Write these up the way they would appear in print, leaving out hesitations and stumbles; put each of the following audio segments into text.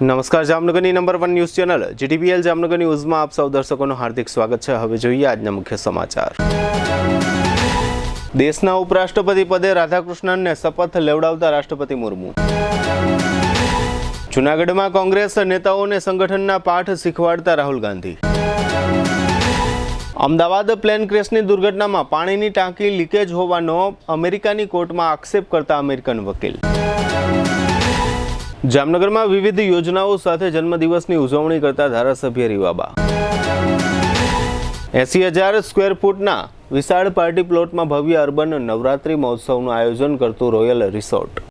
નમસ્કાર, જામનગરની number 1 news channel GTPL Jamnagar ન્યૂઝમાં આપ સૌ દર્શકોનું હાર્દિક સ્વાગત છે। હવે જોઈએ આજના મુખ્ય સમાચાર। દેશના ઉપરાષ્ટ્રપતિ પદે રાધાકૃષ્ણનને શપથ લેવડાવતા રાષ્ટ્રપતિ મુર્મુ। જૂનાગઢમાં કોંગ્રેસ નેતાઓને સંગઠનના પાઠ શીખવાડતા રાહુલ ગાંધી। અમદાવાદ પ્લેન ક્રેશની દુર્ઘટનામાં પાણીની ટાંકી લીકેજ હોવાનો અમેરિકાની કોર્ટમાં આક્ષેપ કરતા અમેરિકન વકીલ। જામનગરમાં વિવિધ યોજનાઓ સાથે જન્મદિવસની ઉજવણી કરતા ધારાસભ્ય રીવાબા। 80,000 સ્ક્વેર ફૂટના વિશાળ પાર્ટી પ્લોટમાં ભવ્ય અર્બન નવરાત્રી મહોત્સવનું આયોજન કરતું રોયલ રિસોર્ટ।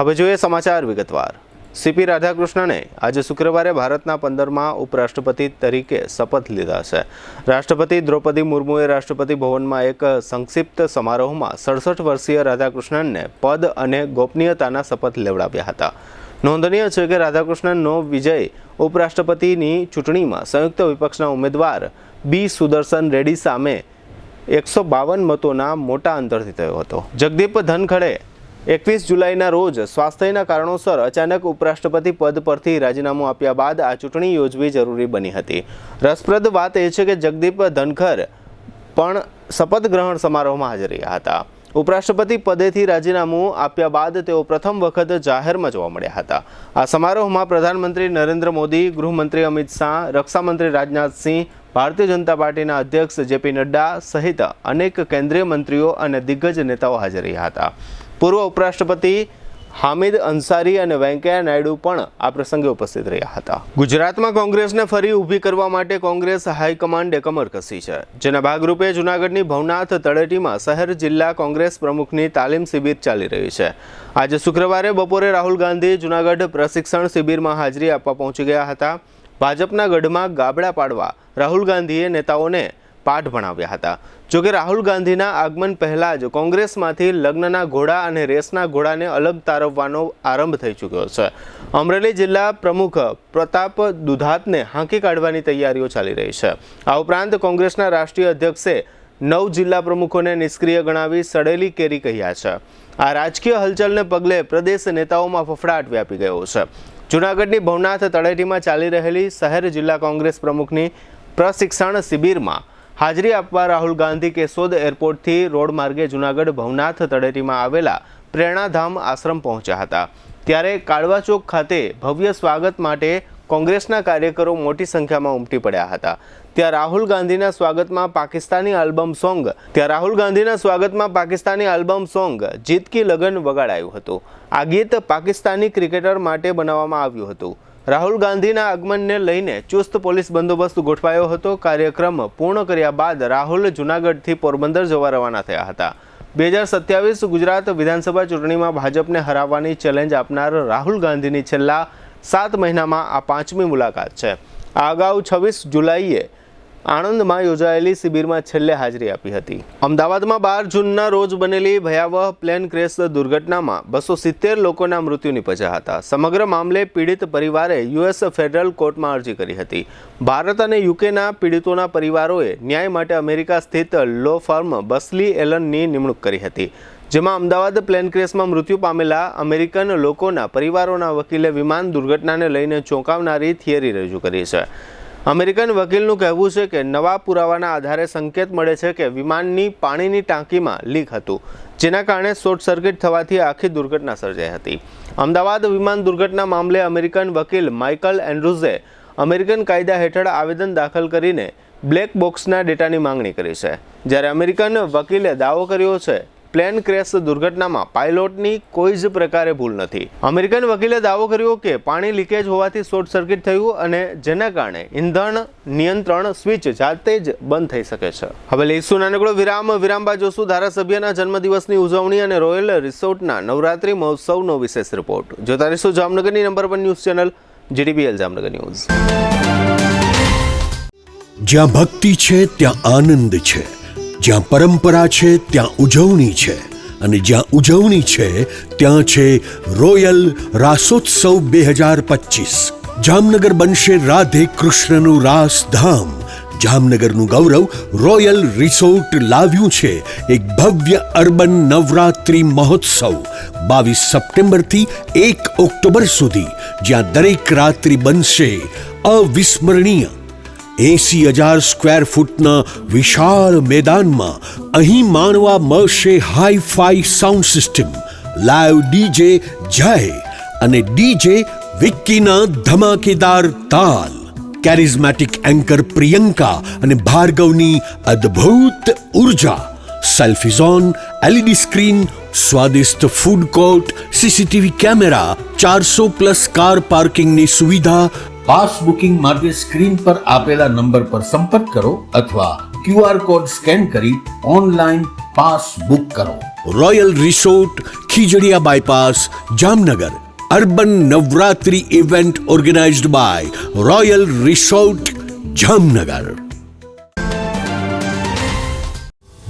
હવે જોઈએ સમાચાર વિગતવાર। સીપી રાધાકૃષ્ણને આજે શુક્રવારે ભારતના 15મા ઉપરાષ્ટ્રપતિ તરીકે શપથ લીધા છે। રાષ્ટ્રપતિ દ્રૌપદી મુર્મુએ રાષ્ટ્રપતિ ભવનમાં એક સંક્ષિપ્ત સમારોહમાં 67 વર્ષીય રાધાકૃષ્ણનને પદ અને ગોપનીયતાના શપથ લેવડાવ્યા હતા। નોંધનીય છે કે રાધાકૃષ્ણનનો વિજય ઉપરાષ્ટ્રપતિની ચૂંટણીમાં સંયુક્ત વિપક્ષના ઉમેદવાર બી સુદર્શન રેડ્ડી સામે 152 મતોના મોટા અંતરથી થયો હતો। જગદીપ ધનખડે 21 જુલાઈના રોજ સ્વાસ્થ્યના કારણોસર અચાનક ઉપરાષ્ટ્રપતિ પદ પરથી રાજીનામું આપ્યા બાદ આ ચૂંટણી યોજવી જરૂરી બની હતી। રસપ્રદ વાત એ છે કે જગદીપ ધનખર પણ શપથ ગ્રહણ સમારોહમાં હાજર રહ્યા હતા। ઉપરાષ્ટ્રપતિ પદેથી રાજીનામું આપ્યા બાદ તેઓ પ્રથમ વખત જાહેરમાં જોવા મળ્યા હતા। આ સમારોહમાં પ્રધાનમંત્રી નરેન્દ્ર મોદી, ગૃહમંત્રી અમિત શાહ, રક્ષામંત્રી રાજનાથસિંહ, ભારતીય જનતા પાર્ટીના અધ્યક્ષ જેપી નડ્ડા સહિત અનેક કેન્દ્રીય મંત્રીઓ અને દિગ્ગજ નેતાઓ હાજર રહ્યા હતા। પૂર્વ ઉપરાષ્ટ્રપતિ હામિદ અંસારી અને વેંકૈયા નાયડુ પણ આ પ્રસંગે ઉપસ્થિત રહ્યા હતા। ગુજરાતમાં કોંગ્રેસને ફરી ઊભી કરવા માટે કોંગ્રેસ હાઈકમાન્ડે કમર કસી છે, જેના ભાગરૂપે જૂનાગઢની ભવનાથ તળેટીમાં શહેર જિલ્લા કોંગ્રેસ પ્રમુખની તાલીમ શિબિર ચાલી રહી છે। આજે શુક્રવારે બપોરે રાહુલ ગાંધી જૂનાગઢ પ્રશિક્ષણ શિબિરમાં હાજરી આપવા પહોંચી ગયા હતા। ભાજપના ગઢમાં ગાબડા પાડવા રાહુલ ગાંધીએ નેતાઓને પાઠ ભણાવ્યા હતા। જોકે રાહુલ ગાંધીના આગમન પહેલા જ કોંગ્રેસમાંથી લગ્નના ઘોડા અને રેસના ઘોડાને અલગ તારવવાનો આરંભ થઈ ચૂક્યો છે। અમરેલી જિલ્લા પ્રમુખ પ્રતાપ દુધાતને હાંકી કાઢવાની તૈયારીઓ ચાલી રહી છે। આ ઉપરાંત કોંગ્રેસના રાષ્ટ્રીય અધ્યક્ષે 9 જિલ્લા પ્રમુખોને નિષ્ક્રિય ગણાવી સડેલી કેરી કહ્યા છે। આ રાજકીય હલચલને પગલે પ્રદેશ નેતાઓમાં ફફડાટ વ્યાપી ગયો છે। જૂનાગઢની ભવનાથ તળેટીમાં ચાલી રહેલી શહેર જિલ્લા કોંગ્રેસ પ્રમુખની પ્રશિક્ષણ શિબિરમાં હાજરી આપવા રાહુલ ગાંધી કેશોદ એરપોર્ટથી રોડ માર્ગે જૂનાગઢ ભવનાથ તળેટીમાં આવેલા પ્રેરણાધામ આશ્રમ પહોંચ્યા હતા। ત્યારે કાળવા ચોક ખાતે ભવ્ય સ્વાગત માટે કોંગ્રેસના કાર્યકરો મોટી સંખ્યામાં ઉમટી પડ્યા હતા। ત્યાં રાહુલ ગાંધીના સ્વાગતમાં પાકિસ્તાની આલ્બમ સોંગ જીત કી લગન વગાડાયું હતું। આ ગીત પાકિસ્તાની ક્રિકેટર માટે બનાવવામાં આવ્યું હતું। રાહુલ ગાંધીના આગમનને લઈને ચુસ્ત પોલીસ બંદોબસ્ત ગોઠવાયો હતો। કાર્યક્રમ પૂર્ણ કર્યા બાદ રાહુલ જૂનાગઢથી પોરબંદર જવા રવાના થયા હતા। 2027 ગુજરાત વિધાનસભા ચૂંટણીમાં ભાજપને હરાવવાની ચેલેન્જ આપનાર રાહુલ ગાંધીની છેલ્લા 7 મહિનામાં આ 5મી મુલાકાત છે। આ અગાઉ 26 જુલાઈએ આણંદમાં યોજાયેલી શિબિરમાં છેલ્લે હાજરી આપી હતી। અમદાવાદમાં 12 જૂનના રોજ બનેલી ભયાવહ પ્લેન ક્રેશ દુર્ઘટનામાં 270 લોકોના મૃત્યુ નિપજ્યા હતા। સમગ્ર મામલે પીડિત પરિવારે યુએસ ફેડરલ કોર્ટમાં અરજી કરી હતી। ભારત અને યુકેના પીડિતોના પરિવારોએ ન્યાય માટે અમેરિકા સ્થિત લો ફર્મ બસલી એલનની નિમણૂક કરી હતી, જેમાં અમદાવાદ પ્લેન ક્રેશમાં મૃત્યુ પામેલા અમેરિકન લોકોના પરિવારોના વકીલે વિમાન દુર્ઘટનાને લઈને ચોંકાવનારી થિયરી રજૂ કરી છે। અમેરિકન વકીલનું કહેવું છે કે નવા પુરાવાના આધારે સંકેત મળે છે કે વિમાનની પાણીની ટાંકીમાં લીક હતું, જેના કારણે શોર્ટ સર્કિટ થવાથી આખી દુર્ઘટના સર્જાઈ હતી। અમદાવાદ વિમાન દુર્ઘટના મામલે અમેરિકન વકીલ માઇકલ એન્ડ્રુઝે અમેરિકન કાયદા હેઠળ આવેદન દાખલ કરીને બ્લેક બોક્સના ડેટાની માંગણી કરી છે, જ્યારે અમેરિકન વકીલે દાવો કર્યો છે પ્લેન ક્રેશ દુર્ઘટનામાં પાયલોટની કોઈ જ પ્રકારે ભૂલ નથી। અમેરિકન વકીલે દાવો કર્યો કે પાણી લીકેજ હોવાથી શોર્ટ સર્કિટ થયું અને જેના કારણે ઇંધણ નિયંત્રણ સ્વિચ જાતે જ બંધ થઈ શકે છે। હવે લઈશું નાનકડો વિરામ બાદ જોશું ધારાસભ્યના જન્મદિવસની ઉજવણી અને રોયલ રિસોર્ટના નવરાત્રી મહોત્સવનો વિશેષ રિપોર્ટ। જોતા રહીશું જામનગરની number 1 news channel GTPL Jamnagar news. જ્યાં ભક્તિ છે ત્યાં આનંદ છે, જ્યાં પરંપરા છે ત્યાં ઉજવણી છે, અને જ્યાં ઉજવણી છે ત્યાં છે રોયલ રાસોત્સવ 2025। જામનગર બનશે રાધે કૃષ્ણનું રાસ ધામ। જામનગરનું ગૌરવ રોયલ રિસોર્ટ લાવ્યું છે એક ભવ્ય અર્બન નવરાત્રિ મહોત્સવ 22 સપ્ટેમ્બરથી 1 ઓક્ટોબર સુધી, જ્યાં દરેક રાત્રિ બનશે અવિસ્મરણીય. 80,000 સ્ક્વેર ફૂટના વિશાળ મેદાનમાં અહીં માણવા મળશે hi fi sound system, live DJ જય અને ડીજે વિક્કીના ધમાકેદાર તાલ, કેરિઝમેટિક એન્કર પ્રિયંકા અને ભાર્ગવની અદ્ભુત ઉર્જા, સેલ્ફી ઝોન, LED સ્ક્રીન, સ્વાદિષ્ટ food court, CCTV camera, 400+ car પાર્કિંગની સુવિધા. પાસ બુકિંગ માટે સ્ક્રીન પર આપેલા નંબર પર સંપર્ક કરો અથવા QR કોડ સ્કેન કરી ઓનલાઈન પાસ બુક કરો. Royal resort, Khijadiya bypass, Jamnagar. Urban Navratri event organized by royal resort, Jamnagar.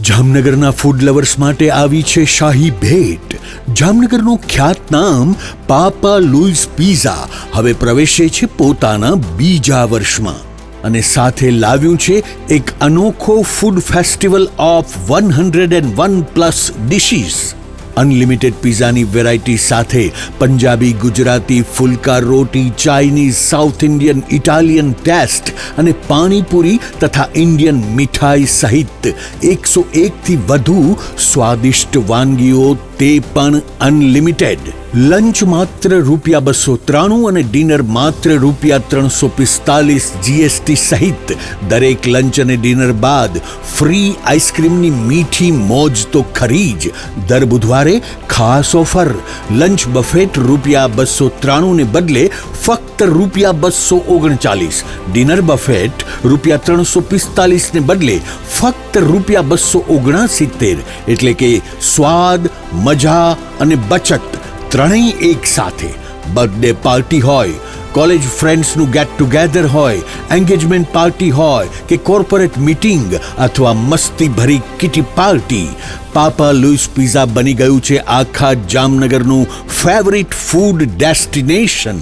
જામનગરના ફૂડ લવર્સ માટે આવી છે શાહી ભેટ. જામનગરનું ખ્યાતનામ પાપા લુઈસ પિઝા હવે પ્રવેશે છે પોતાના બીજા વર્ષમાં અને સાથે લાવ્યું છે એક અનોખો food festival of 101+ dishes. Unlimited પિઝાની વેરાયટી સાથે પંજાબી, ગુજરાતી, ફુલકા રોટી, Chinese, South Indian, Italian taste અને પાણીપુરી તથા ઇન્ડિયન મીઠાઈ સહિત 101થી વધુ સ્વાદિષ્ટ વાનગીઓ, તે પણ અનલિમિટેડ. લંચ માત્ર ₹293 અને ડિનર માત્ર ₹345 GST સહિત. દરેક લંચ અને ડિનર બાદ ફ્રી આઈસ્ક્રીમની મીઠી મોજ તો ખરી જ. દર બુધવારે ખાસ ઓફર, લંચ બફેટ ₹293 ને બદલે ફક્ત ₹239, ડિનર બફેટ ₹345 ને બદલે ફક્ત ₹269. એટલે કે સ્વાદ, મજા અને બચત ત્રણેય એક સાથે. બર્થડે પાર્ટી હોય, કોલેજ ફ્રેન્ડ્સનું ગેટ ટુગેધર હોય, એન્ગેજમેન્ટ પાર્ટી હોય કે કોર્પોરેટ મીટિંગ અથવા મસ્તી ભરી kitty party, Papa Louis pizza બની ગયું છે આખા જામનગરનું ફેવરિટ ફૂડ ડેસ્ટિનેશન.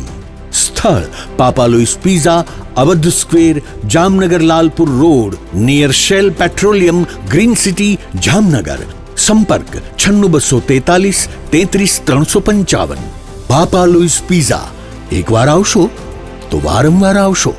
સ્થળ Papa Louis pizza, Awadh square, Jamnagar Lalpur road, near Shell petroleum, green city, Jamnagar. સંપર્ક 96 243 33 355. Papa Louis pizza. એકવાર આવશો તો વારંવાર આવશો.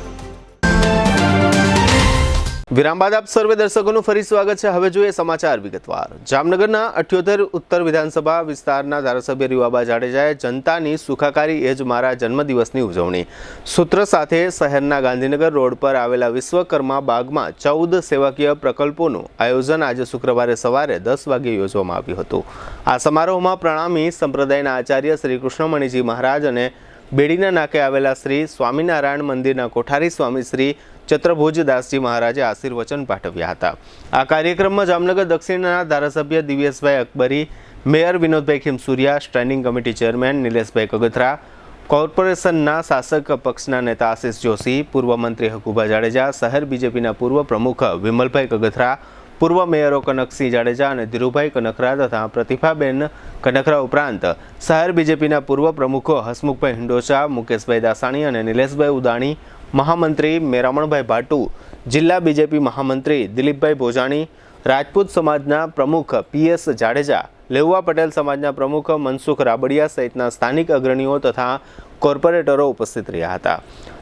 વિરામ બાદ આપ સર્વે દર્શકોનું ફરી સ્વાગત છે. હવે જોઈએ સમાચાર વિગતવાર. જામનગરના 78 ઉત્તર વિધાનસભા વિસ્તારના ધારાસભ્ય રીવાબા જાડેજાએ જનતાની સુખાકારી એ જ મારા જન્મદિવસની ઉજવણી સૂત્ર સાથે શહેરના ગાંધીનગર રોડ પર આવેલા વિશ્વકર્મા બાગમાં 14 સેવાકીય પ્રકલ્પોનું આયોજન આજે શુક્રવારે સવારે 10 વાગ્યે યોજવામાં આવ્યું હતું. આ સમારોહમાં પ્રણામી સંપ્રદાયના આચાર્ય શ્રી કૃષ્ણમણીજી મહારાજ અને બેડીના નાકે આવેલા શ્રી સ્વામિનારાયણ મંદિરના કોઠારી સ્વામી શ્રી ચત્રભુજદાસજી મહારાજે આશીર્વચન પાઠવ્યા હતા. આ કાર્યક્રમમાં જામનગર દક્ષિણના ધારાસભ્ય Divyeshbhai Akbari, mayor Vinodbhai Khimsuriya, standing committee chairman Nileshbhai Kagathara, કોર્પોરેશનના શાસક પક્ષના નેતા આશિષ જોશી, પૂર્વ મંત્રી હકુભા જાડેજા, શહેર બીજેપીના પૂર્વ પ્રમુખ વિમલભાઈ કગથરા, પૂર્વ મેયરો કનકસિંહ જાડેજા અને ધીરુભાઈ કનકરા તથા પ્રતિભાબેન કનકરા ઉપરાંત શહેર બીજેપીના પૂર્વ પ્રમુખો હસમુખભાઈ હિંડોચા, મુકેશભાઈ દાસાણી અને નિલેશભાઈ ઉદાણી, મહામંત્રી મેરામણભાઈ ભાટુ, જિલ્લા બીજેપી મહામંત્રી દિલીપભાઈ ભોજાણી, રાજપૂત સમાજના પ્રમુખ PS જાડેજા, લેઉવા પટેલ સમાજના પ્રમુખ મનસુખ રાબડિયા સહિતના સ્થાનિક અગ્રણીઓ તથા કોર્પોરેટરો ઉપસ્થિત રહ્યા હતા.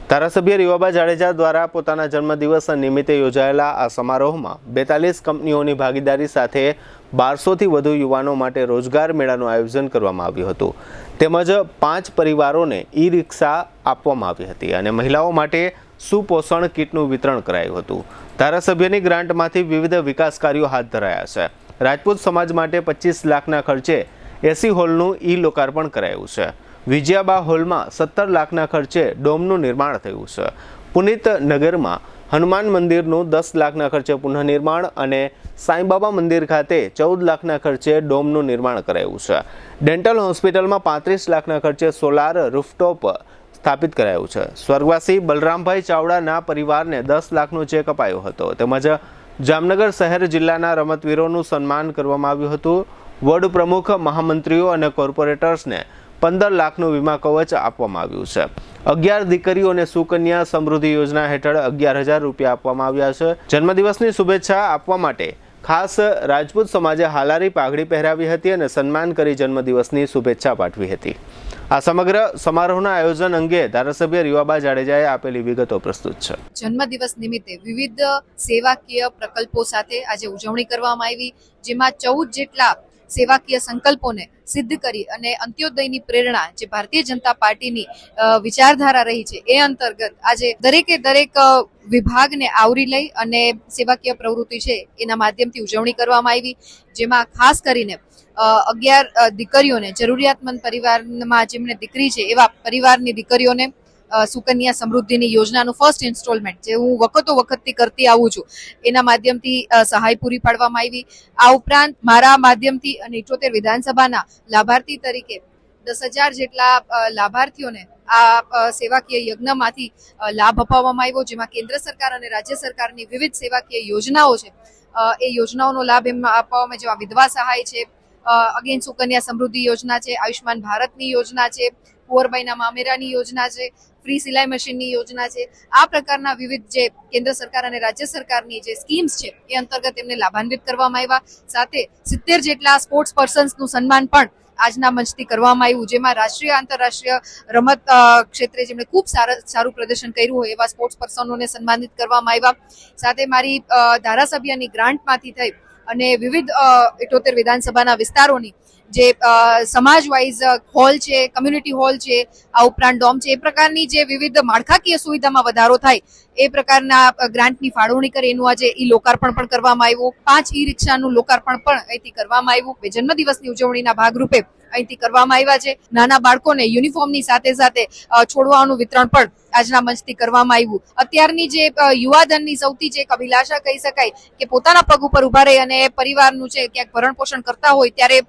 ધારાસભ્ય રીવાબા જાડેજા દ્વારા પોતાના જન્મદિવસ નિમિત્તે યોજાયેલા આ સમારોહમાં 42 કંપનીઓની ભાગીદારી સાથે 1200થી વધુ યુવાનો માટે રોજગાર મેળાનું આયોજન કરવામાં આવ્યું હતું. તેમજ 5 પરિવારોને ઈ-રિક્ષા આપવામાં આવી હતી અને મહિલાઓ માટે સુપોષણ કીટનું વિતરણ કરાયું હતું. ધારાસભ્યની ગ્રાન્ટમાંથી વિવિધ વિકાસ કાર્યો હાથ ધરાયા છે. રાજપૂત સમાજ માટે 25 લાખના ખર્ચે AC હોલનું ઈ-લોકાર્પણ કરાયું છે. વિજયાબા હોલમાં 17 લાખના ખર્ચે ડોમનું નિર્માણ થયું છે. પુનિત નગરમાં હનુમાન મંદિરનું 10 લાખના ખર્ચે પુનઃનિર્માણ અને સાંઈબાબા મંદિર ખાતે 14 લાખના ખર્ચે ડોમનું નિર્માણ કરાયું છે. ડેન્ટલ હોસ્પિટલમાં 35 લાખના ખર્ચે સોલાર રૂફટોપ સ્થાપિત કરાયું છે. સ્વર્ગવાસી બલરામભાઈ ચાવડાના પરિવારને 10 લાખનો ચેક અપાયો હતો. તેમજ જામનગર શહેર જિલ્લાના રમતવીરોનું સન્માન કરવામાં આવ્યું હતું. વોર્ડ પ્રમુખ, મહામંત્રીઓ અને કોર્પોરેટર્સને 15 લાખનું વીમા કવચ આપવામાં આવ્યું છે. 11 દીકરીઓને સુકન્યા સમૃદ્ધિ યોજના હેઠળ 11,000 રૂપિયા આપવામાં આવ્યા છે. જન્મદિવસની શુભેચ્છા આપવા માટે ખાસ રાજપૂત સમાજે હાલારી પાઘડી પહેરાવી હતી અને સન્માન કરી જન્મદિવસની શુભેચ્છા પાઠવી હતી. આ સમગ્ર સમારોહના આયોજન અંગે ધારાસભ્ય રીવાબા જાડેજાએ આપેલી વિગતો પ્રસ્તુત છે. જન્મદિવસ નિમિત્તે વિવિધ સેવાકીય પ્રકલ્પો સાથે આજે ઉજવણી કરવામાં આવી, જેમાં 14 જેટલા સેવાકીય સંકલ્પોને સિદ્ધ કરી અને અંત્યોદયની પ્રેરણા જે ભારતીય જનતા પાર્ટીની વિચારધારા રહી છે એ અંતર્ગત આજે દરેક વિભાગને આવરી લઈ અને સેવાકીય પ્રવૃત્તિ છે એના માધ્યમથી ઉજવણી કરવામાં આવી, જેમાં ખાસ કરીને 11 દીકરીઓને, જરૂરિયાતમંદ પરિવારમાં જેમને દીકરી છે એવા પરિવારની દીકરીઓને સુકન્યા સમૃદ્ધિની યોજનાનું ફર્સ્ટ ઇન્સ્ટોલમેન્ટ જે હું વખતથી કરતી આવું છું એના માધ્યમથી સહાય પૂરી પાડવામાં આવી. આ ઉપરાંત મારા માધ્યમથી અને 78 વિધાનસભાના લાભાર્થી તરીકે 10,000 જેટલા લાભાર્થીઓને આ સેવાકીય યજ્ઞમાંથી લાભ અપાવવામાં આવ્યો, જેમાં કેન્દ્ર સરકાર અને રાજ્ય સરકારની વિવિધ સેવાકીય યોજનાઓ છે એ યોજનાઓનો લાભ એમાં આપવામાં, જેમાં વિધવા સહાય છે, અગેન સુકન્યા સમૃદ્ધિ યોજના છે, આયુષ્માન ભારતની યોજના છે, કુંવરબાઈના મામેરાની યોજના છે, ફ્રી સિલાઈ મશીનની યોજના છે. આ પ્રકારના વિવિધ જે કેન્દ્ર સરકાર અને રાજ્ય સરકારની જે સ્કીમ્સ છે એ અંતર્ગત એમને લાભાન્વિત કરવામાં આવ્યા. સાથે 70 જેટલા સ્પોર્ટ્સ પર્સન્સનું સન્માન પણ આજના મંચથી કરવામાં આવ્યું, જેમાં રાષ્ટ્રીય આંતરરાષ્ટ્રીય રમત ક્ષેત્રે જેમણે ખૂબ સારું પ્રદર્શન કર્યું હોય એવા સ્પોર્ટ્સ પર્સનોને સન્માનિત કરવામાં આવ્યા. સાથે મારી ધારાસભ્યની ગ્રાન્ટમાંથી થઈ અને વિવિધ 78 વિધાનસભાના વિસ્તારોની જે સમાજ વાઇઝ હોલ છે, કમ્યુનિટી હોલ છે, આ ઉપરાંત ડોમ છે, એ પ્રકારની જે વિવિધ માળખાકીય સુવિધામાં વધારો થાય એ પ્રકારના ગ્રાન્ટની ફાળવણી કરી એનું આજે લોકાર્પણ પણ કરવામાં આવ્યું. 5 ઈ-રિક્ષાનું લોકાર્પણ પણ અહીંથી કરવામાં આવ્યું. જન્મદિવસની ઉજવણીના ભાગરૂપે અહીંથી કરવામાં આવ્યા છે. નાના બાળકોને યુનિફોર્મની સાથે સાથે છોડવાઓનું વિતરણ પણ આજના મંચથી કરવામાં આવ્યું. અત્યારની જે યુવાધનની સૌથી જે અભિલાષા કહી શકાય કે પોતાના પગ ઉપર ઉભા રહી અને પરિવારનું છે ક્યાંક ભરણ પોષણ કરતા હોય, ત્યારે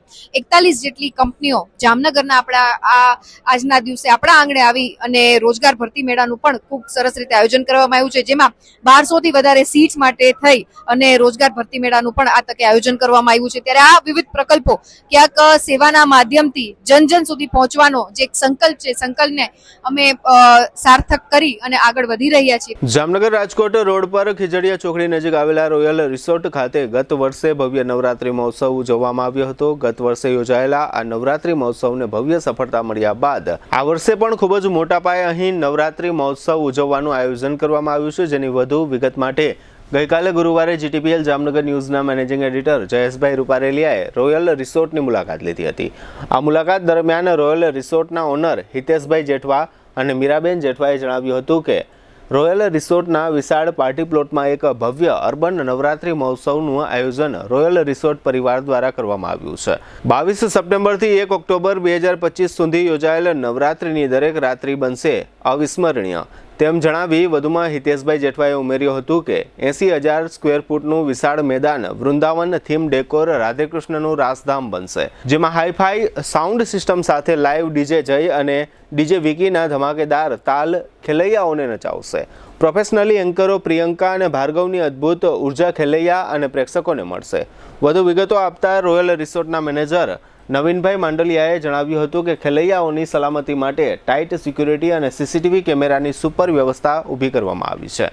41 જેટલી કંપનીઓ જામનગરના આપણા આજના દિવસે આપણા આંગણે આવી અને રોજગાર ભરતી મેળાનું પણ ખૂબ સરસ રીતે આયોજન કરવામાં આવ્યું છે, જેમાં 1200 થી વધારે સીટ્સ માટે થઈ અને રોજગાર ભરતી મેળાનું પણ આ તકે આયોજન કરવામાં આવ્યું છે. ત્યારે આ વિવિધ પ્રકલ્પો ક્યાંક સેવાના માધ્યમથી જન સુધી પહોંચવાનો જે એક સંકલ્પ છે, સંકલ્પને અમે સાર્થક કરી અને આગળ વધી રહ્યા છીએ. જામનગર રાજકોટ રોડ પર ખીજડીયા ચોકડી નજીક આવેલા રોયલ રિસોર્ટ ખાતે ગત વર્ષે ભવ્ય નવરાત્રી મહોત્સવ ઉજવવામાં આવ્યો હતો. ગત વર્ષે યોજાયેલા આ નવરાત્રી મહોત્સવને ભવ્ય સફળતા મળ્યા બાદ આ વર્ષે પણ ખૂબ જ મોટા પાયે અહીં નવરાત્રી મહોત્સવ ઉજવવાનું આયોજન કરવામાં આવ્યું છે, જેની વધુ વિગત માટે ગઈકાલે ગુરુવારે GTPL જામનગર ન્યૂઝના મેનેજિંગ એડિટર જયેશભાઈ રૂપારેલિયાએ રોયલ રિસોર્ટની મુલાકાત લીધી હતી. આ મુલાકાત દરમિયાન રોયલ રિસોર્ટના ઓનર હિતેશભાઈ જેઠવા અને મીરાબેન જેઠવાએ જણાવ્યું હતું કે રોયલ રિસોર્ટના વિશાળ પાર્ટી પ્લોટમાં એક ભવ્ય અર્બન નવરાત્રી મહોત્સવનું આયોજન રોયલ રિસોર્ટ પરિવાર દ્વારા કરવામાં આવ્યું છે. 22 સપ્ટેમ્બરથી 1 ઓક્ટોબર 2025 સુધી યોજાયેલ નવરાત્રીની દરેક રાત્રિ બનશે અવિસ્મરણીય તેમ જણાવી વધુમાં હિતેશભાઈ જેઠવાએ ઉમેર્યું હતું કે 80,000 સ્ક્વેર ફૂટનું વિશાળ મેદાન વૃંદાવન થીમ ડેકોર રાધેકૃષ્ણનું રાસધામ બનશે, જેમાં હાઈફાઈ સાઉન્ડ સિસ્ટમ સાથે લાઈવ ડીજે જય અને ડીજે વિકીના ધમાકેદાર તાલ ખેલૈયાઓને નચાવશે. પ્રોફેશનલી એન્કરો પ્રિયંકા અને ભાર્ગવની અદ્ભુત ઉર્જા ખેલૈયા અને પ્રેક્ષકોને મળશે. વધુ વિગતો આપતા રોયલ રિસોર્ટના મેનેજર નવીનભાઈ માંડલિયાએ જણાવ્યું હતું કે ખેલૈયાઓની સલામતી માટે ટાઇટ સિક્યુરિટી અને CCTV કેમેરાની સુપર વ્યવસ્થા ઊભી કરવામાં આવી છે.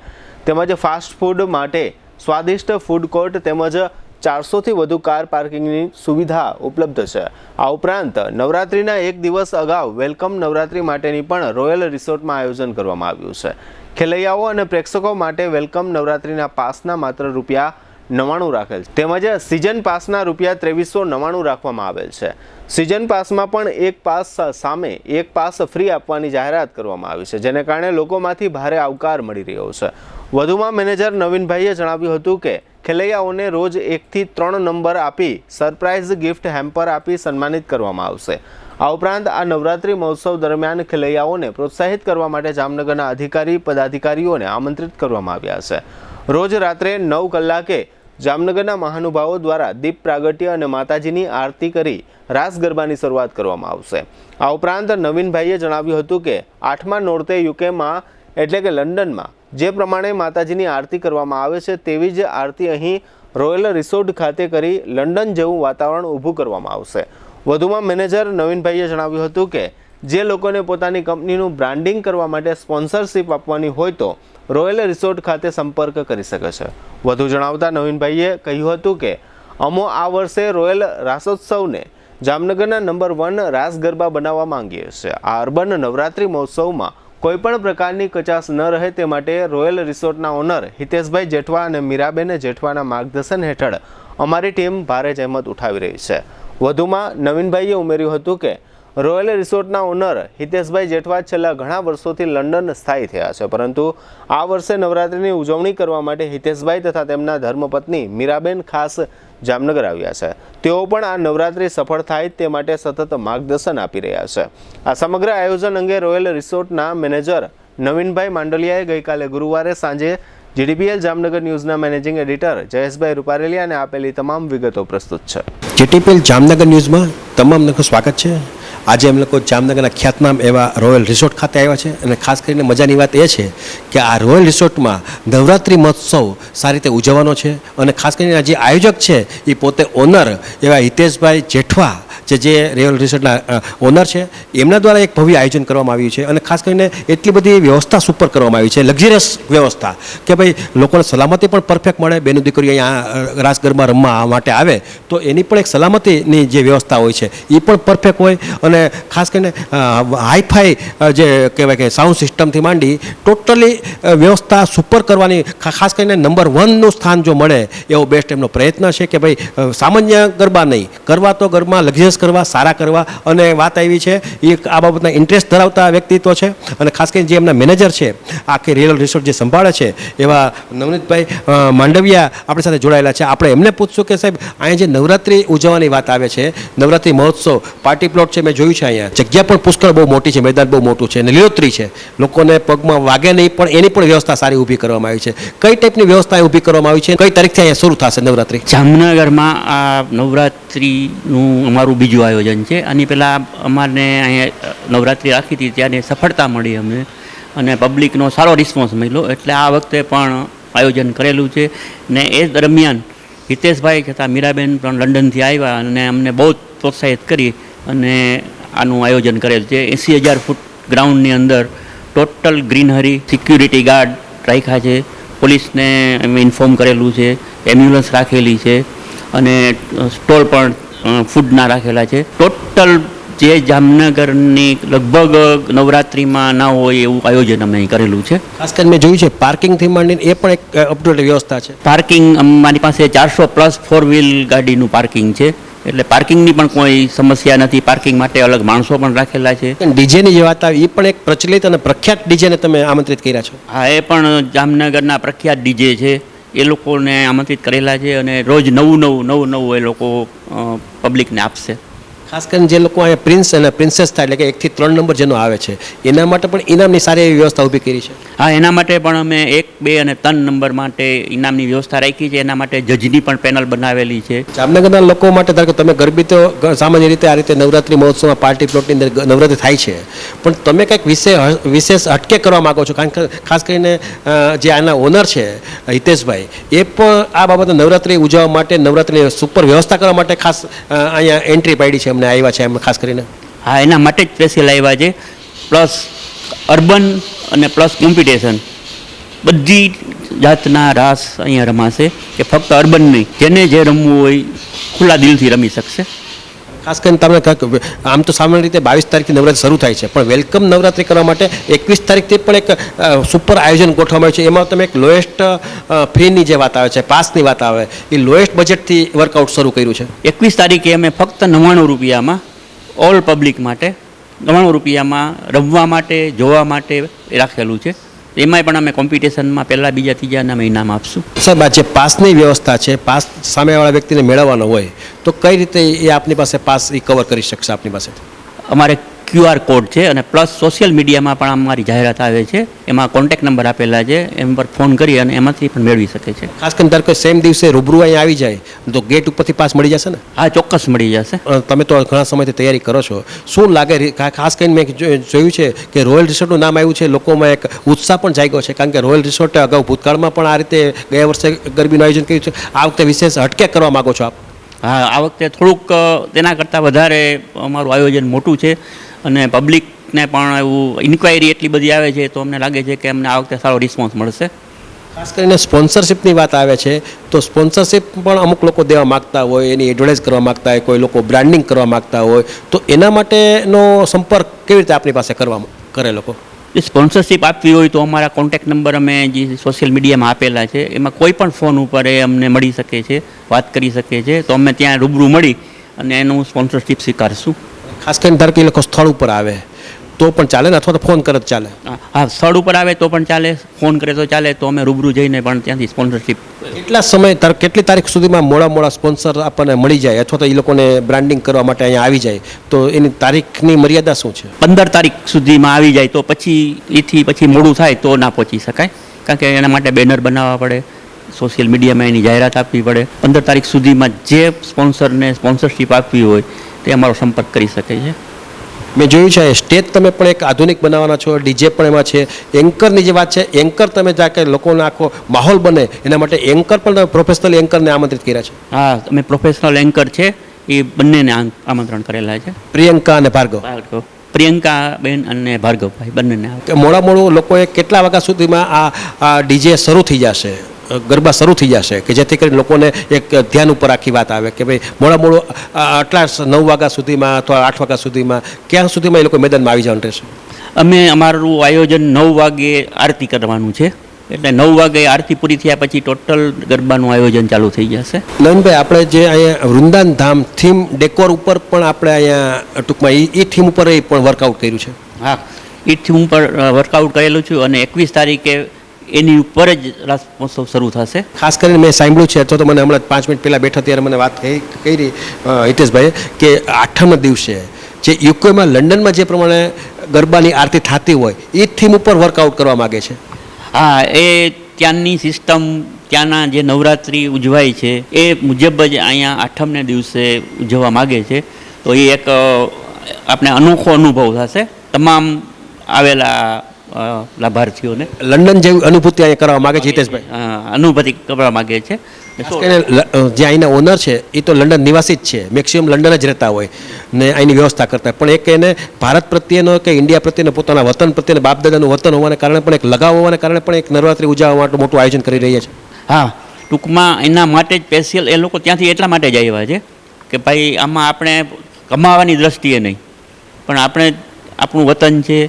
તેમજ ફાસ્ટ ફૂડ માટે સ્વાદિષ્ટ ફૂડ કોર્ટ તેમજ 400થી વધુ કાર પાર્કિંગની સુવિધા ઉપલબ્ધ છે. આ ઉપરાંત નવરાત્રિના એક દિવસ અગાઉ વેલકમ નવરાત્રિ માટેની પણ રોયલ રિસોર્ટમાં આયોજન કરવામાં આવ્યું છે. ખેલૈયાઓ અને પ્રેક્ષકો માટે વેલકમ નવરાત્રિના પાસના માત્ર ₹99 રાખેલ છે, તેમજ સિઝન પાસના ₹2399 રાખવામાં આવેલ છે. સિઝન પાસમાં પણ એક પાસ સામે એક પાસ ફ્રી આપવાની જાહેરાત કરવામાં આવી છે, જેને કારણે લોકોમાંથી ભારે આવકાર મળી રહ્યો છે. વધુમાં મેનેજર નવીનભાઈએ જણાવ્યું હતું કે ખેલૈયાઓને રોજ 1 થી 3 નંબર આપી સરપ્રાઇઝ ગિફ્ટ હેમ્પર આપી સન્માનિત કરવામાં આવશે. આ ઉપરાંત આ નવરાત્રી મહોત્સવ દરમિયાન ખેલૈયાઓને પ્રોત્સાહિત કરવા માટે જામનગરના અધિકારી પદાધિકારીઓને આમંત્રિત કરવામાં આવ્યા છે. રોજ રાત્રે 9 કલાકે જામનગરના મહાનુભાવો દ્વારા દીપ પ્રાગટ્ય અને માતાજીની આરતી કરી રાસ ગરબાની શરૂઆત કરવામાં આવશે. આ ઉપરાંત નવીનભાઈએ જણાવ્યું હતું કે 8મા નોરતે યુકેમાં એટલે કે લંડનમાં જે પ્રમાણે માતાજીની આરતી કરવામાં આવે છે તેવી જ આરતી અહીં રોયલ રિસોર્ટ ખાતે કરી લંડન જેવું વાતાવરણ ઊભું કરવામાં આવશે. વધુમાં મેનેજર નવીનભાઈએ જણાવ્યું હતું કે જે લોકોને પોતાની કંપનીનું બ્રાન્ડિંગ કરવા માટે સ્પોન્સરશિપ આપવાની હોય તો રોયલ રિસોર્ટ ખાતે સંપર્ક કરી શકે છે. વધુ જણાવતા નવીનભાઈએ કહ્યું હતું કે અમો આ વર્ષે રોયલ રાસોત્સવને જામનગરના નંબર 1 રાસ ગરબા બનાવવા માંગીએ છીએ. આ અર્બન નવરાત્રિ મહોત્સવમાં કોઈપણ પ્રકારની કચાશ ન રહે તે માટે રોયલ રિસોર્ટના ઓનર હિતેશભાઈ જેઠવા અને મીરાબેન જેઠવાના માર્ગદર્શન હેઠળ અમારી ટીમ ભારે જહેમત ઉઠાવી રહી છે. વધુમાં નવીનભાઈએ ઉમેર્યું હતું કે રોયલ રિસોર્ટના ઓનર હિતેશભાઈ જેઠવા છેલ્લા ઘણા વર્ષોથી લંડન સ્થાયી થયા છે, પરંતુ આ વર્ષે નવરાત્રિની ઉજવણી કરવા માટે હિતેશભાઈ તથા તેમના ધર્મપત્ની મીરાબેન ખાસ જામનગર આવ્યા છે. તેઓ પણ આ નવરાત્રિ સફળ થાય તે માટે સતત માર્ગદર્શન આપી રહ્યા છે. આ સમગ્ર આયોજન અંગે રોયલ રિસોર્ટના મેનેજર નવીનભાઈ માંડલિયાએ ગઈકાલે ગુરુવારે સાંજે જીડીપીએલ જામનગર ન્યૂઝના મેનેજિંગ એડિટર જયેશભાઈ રૂપારેલિયાને આપેલી તમામ વિગતો પ્રસ્તુત છે. જીટીપીએલ જામનગર ન્યૂઝમાં તમામ લોકોનું સ્વાગત છે. આજે અમે લોકો જામનગરના ખ્યાતનામ એવા રોયલ રિસોર્ટ ખાતે આવ્યા છે અને ખાસ કરીને મજાની વાત એ છે કે આ રોયલ રિસોર્ટમાં નવરાત્રિ મહોત્સવ સારી રીતે ઉજવવાનો છે અને ખાસ કરીને જે આયોજક છે એ પોતે ઓનર એવા હિતેશભાઈ જેઠવા જે રોયલ રિસોર્ટના ઓનર છે એમના દ્વારા એક ભવ્ય આયોજન કરવામાં આવ્યું છે અને ખાસ કરીને એટલી બધી વ્યવસ્થા સુપર કરવામાં આવી છે, લક્ઝરિયસ વ્યવસ્થા કે ભાઈ લોકોને સલામતી પણ પરફેક્ટ મળે. બેનો દીકરીઓ અહીંયા રાસ ગરબા રમવા માટે આવે તો એની પણ એક સલામતીની જે વ્યવસ્થા હોય છે એ પણ પરફેક્ટ હોય અને ખાસ કરીને હાઈફાઈ જે કહેવાય કે સાઉન્ડ સિસ્ટમથી માંડી ટોટલી વ્યવસ્થા સુપર કરવાની ખાસ કરીને નંબર 1નું સ્થાન જો મળે એવો બેસ્ટ એમનો પ્રયત્ન છે કે ભાઈ સામાન્ય ગરબા નહીં કરવા તો ગરબા લક્ઝરિયસ કરવા, સારા કરવા. અને વાત આવી છે એ આ બાબતના ઇન્ટરેસ્ટ ધરાવતા વ્યક્તિત્વ છે અને ખાસ કરીને જે એમના મેનેજર છે આખી રોયલ રિસોર્ટ જે સંભાળે છે એવા નવનીતભાઈ માંડવિયા આપણી સાથે જોડાયેલા છે. આપણે એમને પૂછશું કે સાહેબ અહીંયા જે નવરાત્રિ ઉજવવાની વાત આવે છે, નવરાત્રિ મહોત્સવ પાર્ટી પ્લોટ છે, મેં જોયું છે અહીંયા જગ્યા પણ પુષ્કળ બહુ મોટી છે, મેદાન બહુ મોટું છે અને લીલોતરી છે, લોકોને પગમાં વાગે નહીં પણ એની પણ વ્યવસ્થા સારી ઊભી કરવામાં આવી છે. કઈ ટાઈપની વ્યવસ્થા ઊભી કરવામાં આવી છે, કઈ તારીખથી અહીંયા શરૂ થશે નવરાત્રિ? જામનગરમાં આ નવરાત્રિનું અમારું બીજું આયોજન છે. આની પહેલાં અમારને અહીંયા નવરાત્રિ રાખી હતી ત્યારે સફળતા મળી અમને અને પબ્લિકનો સારો રિસ્પોન્સ મળ્યો, એટલે આ વખતે પણ આયોજન કરેલું છે. ને એ દરમિયાન હિતેશભાઈ તથા મીરાબેન પણ લંડનથી આવ્યા અને અમને બહુ જ પ્રોત્સાહિત કરી અને આનું આયોજન કરેલ છે. 80,000 ફૂટ ગ્રાઉન્ડની અંદર ટોટલ ગ્રીનહરી, સિક્યુરિટી ગાર્ડ રાખ્યા છે, પોલીસને ઇન્ફોર્મ કરેલું છે, એમ્બ્યુલન્સ રાખેલી છે અને સ્ટોલ પણ ફૂડના રાખેલા છે. ટોટલ જે જામનગરની લગભગ નવરાત્રિમાં ના હોય એવું આયોજન અમે અહીં કરેલું છે. ખાસ કરીને મેં જોયું છે પાર્કિંગથી માંડીને એ પણ એક અપડેટ વ્યવસ્થા છે. પાર્કિંગ અમારી પાસે 400+ 4-વ્હીલ ગાડીનું પાર્કિંગ છે, એટલે પાર્કિંગની પણ કોઈ સમસ્યા નથી. પાર્કિંગ માટે અલગ માણસો પણ રાખેલા છે. ડીજેની જે વાત આવી એ પણ એક પ્રચલિત અને પ્રખ્યાત ડીજેને તમે આમંત્રિત કર્યા છો. હા, એ પણ જામનગરના પ્રખ્યાત ડીજે છે, એ લોકોને આમંત્રિત કરેલા છે અને રોજ નવું એ લોકો પબ્લિકને આપશે. ખાસ કરીને જે લોકો અહીંયા પ્રિન્સ અને પ્રિન્સેસ થાય એટલે કે 1 થી 3 નંબર જેનો આવે છે એના માટે પણ ઇનામની સારી એવી વ્યવસ્થા ઊભી કરી છે. હા, એના માટે પણ અમે 1, 2 અને 3 નંબર માટે ઇનામની વ્યવસ્થા રાખી છે. એના માટે જજની પણ પેનલ બનાવેલી છે. જામનગરના લોકો માટે ધારો કે તમે ગરબી તો સામાન્ય રીતે આ રીતે નવરાત્રિ મહોત્સવમાં પાર્ટી પ્લોટની અંદર નવરાત્રિ થાય છે, પણ તમે કંઈક વિશેષ હટકે કરવા માગો છો, કારણ કે ખાસ કરીને જે આના ઓનર છે હિતેશભાઈ એ પણ આ બાબતે નવરાત્રિ ઉજવવા માટે, નવરાત્રિની સુપર વ્યવસ્થા કરવા માટે ખાસ અહીંયા એન્ટ્રી પાડી છે, અમને આવ્યા છે એમ ખાસ કરીને. હા, એના માટે જ સ્પેશિયલ આવ્યા છે. પ્લસ અર્બન અને પ્લસ કોમ્પિટિશન બધી જાતના રાસ અહીંયા રમાશે, કે ફક્ત અર્બન નહીં, જેને જે રમવું હોય ખુલ્લા દિલથી રમી શકશે. ખાસ કરીને તમને આમ તો સામાન્ય રીતે 22 તારીખથી નવરાત્રિ શરૂ થાય છે, પણ વેલકમ નવરાત્રિ કરવા માટે 21 તારીખથી પણ એક સુપર આયોજન ગોઠવવામાં આવ્યું છે. એમાં તમે એક લોએસ્ટ ફીની જે વાત આવે છે, પાસની વાત આવે, એ લોએસ્ટ બજેટથી વર્કઆઉટ શરૂ કર્યું છે. 21 તારીખે અમે ફક્ત 99 રૂપિયામાં ઓલ પબ્લિક માટે 99 રૂપિયામાં રમવા માટે, જોવા માટે રાખેલું છે. એમાંય પણ અમે કોમ્પિટિશનમાં પહેલાં, બીજા, ત્રીજાને અમે ઇનામ આપશું. સાહેબ, આ જે પાસની વ્યવસ્થા છે, પાસ સામેવાળા વ્યક્તિને મેળવવાનો હોય તો કઈ રીતે એ આપની પાસે પાસ એ કવર કરી શકશે આપની પાસે? અમારે QR કોડ છે અને પ્લસ સોશિયલ મીડિયામાં પણ અમારી જાહેરાત આવે છે, એમાં કોન્ટેક્ટ નંબર આપેલા છે, એમ પર ફોન કરી અને એમાંથી પણ મેળવી શકે છે. ખાસ કરીને ધારો કે સેમ દિવસે રૂબરૂ અહીંયા આવી જાય તો ગેટ ઉપરથી પાસ મળી જશે ને? હા, ચોક્કસ મળી જશે. તમે તો ઘણા સમયથી તૈયારી કરો છો, શું લાગે? ખાસ કરીને મેં જોયું છે કે રોયલ રિસોર્ટનું નામ આવ્યું છે, લોકોમાં એક ઉત્સાહ પણ જાગ્યો છે, કારણ કે રોયલ રિસોર્ટ અગાઉ ભૂતકાળમાં પણ આ રીતે ગયા વર્ષે ગરબીનું આયોજન કર્યું છે. આ વખતે વિશેષ હટકે કરવા માગો છો આપ? હા, આ વખતે થોડુંક તેના કરતાં વધારે અમારું આયોજન મોટું છે અને પબ્લિકને પણ એવું ઇન્ક્વાયરી એટલી બધી આવે છે તો અમને લાગે છે કે અમને આ વખતે સારો રિસ્પોન્સ મળશે. ખાસ કરીને સ્પોન્સરશિપની વાત આવે છે તો સ્પોન્સરશિપ પણ અમુક લોકો દેવા માગતા હોય, એની એડવર્ટાઇઝ કરવા માગતા હોય, કોઈ લોકો બ્રાન્ડિંગ કરવા માગતા હોય, તો એના માટેનો સંપર્ક કેવી રીતે આપણી પાસે કરે લોકો? જે સ્પોન્સરશિપ આપવી હોય તો અમારા કોન્ટેક્ટ નંબર અમે જે સોશિયલ મીડિયામાં આપેલા છે એમાં કોઈ પણ ફોન ઉપર એ અમને મળી શકે છે, વાત કરી શકે છે, તો અમે ત્યાં રૂબરૂ મળી અને એનું સ્પોન્સરશિપ સ્વીકારશું. ખાસ કરીને ધારો કે એ લોકો સ્થળ ઉપર આવે તો પણ ચાલે ને, અથવા તો ફોન કરે તો ચાલે? હા, સ્થળ ઉપર આવે તો પણ ચાલે, ફોન કરે તો ચાલે, તો અમે રૂબરૂ જઈને પણ ત્યાંથી સ્પોન્સરશિપ. કેટલા સમય કેટલી તારીખ સુધીમાં મોડા સ્પોન્સર આપણને મળી જાય અથવા તો એ લોકોને બ્રાન્ડિંગ કરવા માટે અહીંયા આવી જાય તો એની તારીખની મર્યાદા શું છે? 15 તારીખ સુધીમાં આવી જાય તો પછી એથી પછી મોડું થાય તો ના પહોંચી શકાય, કારણ કે એના માટે બેનર બનાવવા પડે, સોશિયલ મીડિયામાં એની જાહેરાત આપવી પડે. 15 તારીખ સુધીમાં જે સ્પોન્સરને સ્પોન્સરશિપ આપવી હોય તે અમારો સંપર્ક કરી શકે છે. મેં જોયું છે સ્ટેજ તમે પણ એક આધુનિક બનાવવાના છો, ડીજે પણ એમાં છે, એન્કરની જે વાત છે, એન્કર તમે જ્યાં કે લોકોનો આખો માહોલ બને એના માટે એન્કર પણ તમે પ્રોફેશનલ એન્કરને આમંત્રિત કર્યા છે? હા, અમે પ્રોફેશનલ એન્કર છે એ બંનેને આમંત્રણ કરેલા છે. પ્રિયંકા અને ભાર્ગવ. પ્રિયંકા બેન અને ભાર્ગવભાઈ બંનેને. મોડું લોકોએ કેટલા વાગ્યા સુધીમાં આ ડીજે શરૂ થઈ જશે, ગરબા શરૂ થઈ જશે કે જેથી કરીને લોકોને એક ધ્યાન ઉપર આખી વાત આવે કે ભાઈ મોડું આટલા 9 વાગ્યા સુધીમાં અથવા 8 વાગ્યા સુધીમાં ક્યાં સુધીમાં એ લોકો મેદાનમાં આવી જવાનું રહેશે? અમારું આયોજન 9 વાગે આરતી કરવાનું છે, એટલે 9 વાગે આરતી પૂરી થયા પછી ટોટલ ગરબાનું આયોજન ચાલુ થઈ જશે. નવીનભાઈ, આપણે જે અહીંયા વૃંદાવન ધામ થીમ ડેકોર ઉપર પણ આપણે અહીંયા ટૂંકમાં એ થીમ ઉપર પણ વર્કઆઉટ કર્યું છે? હા, એ થીમ ઉપર વર્કઆઉટ કરેલું છું અને 21 તારીખે એની ઉપર જ રાસ મહોત્સવ શરૂ થશે. ખાસ કરીને મેં સાંભળ્યું છે, અથવા તો મને હમણાં 5 મિનિટ પહેલાં બેઠા ત્યારે મને વાત કરી હિતેશભાઈ કે 8મના દિવસે જે યુકેમાં લંડનમાં જે પ્રમાણે ગરબાની આરતી થતી હોય એ થીમ ઉપર વર્કઆઉટ કરવા માગે છે. હા, એ ત્યાંની સિસ્ટમ, ત્યાંના જે નવરાત્રિ ઉજવાય છે એ મુજબ જ અહીંયા 8મને દિવસે ઉજવવા માગે છે. તો એ એક આપણે અનોખો અનુભવ થશે તમામ આવેલા લાભાર્થીઓને. લંડન જેવી અનુભૂતિ અહીંયા કરવા માગે છે હિતેશભાઈ? અનુભૂતિ કરવા માગે છે. જે અહીંના ઓનર છે એ તો લંડન નિવાસી જ છે, મેક્સિમમ લંડન જ રહેતા હોય ને અહીંની વ્યવસ્થા કરતા હોય, પણ એક એને ભારત પ્રત્યેનો કે ઇન્ડિયા પ્રત્યેનો પોતાના વતન પ્રત્યેનો બાપદાદાનું વતન હોવાને કારણે પણ એક લગાવ હોવાને કારણે પણ એક નવરાત્રિ ઉજવવા માટે મોટું આયોજન કરી રહ્યા છે. હા, ટૂંકમાં એના માટે જ સ્પેશિયલ એ લોકો ત્યાંથી એટલા માટે જ આવ્યા છે કે ભાઈ આમાં આપણે કમાવાની દ્રષ્ટિએ નહીં, પણ આપણે આપણું વતન છે,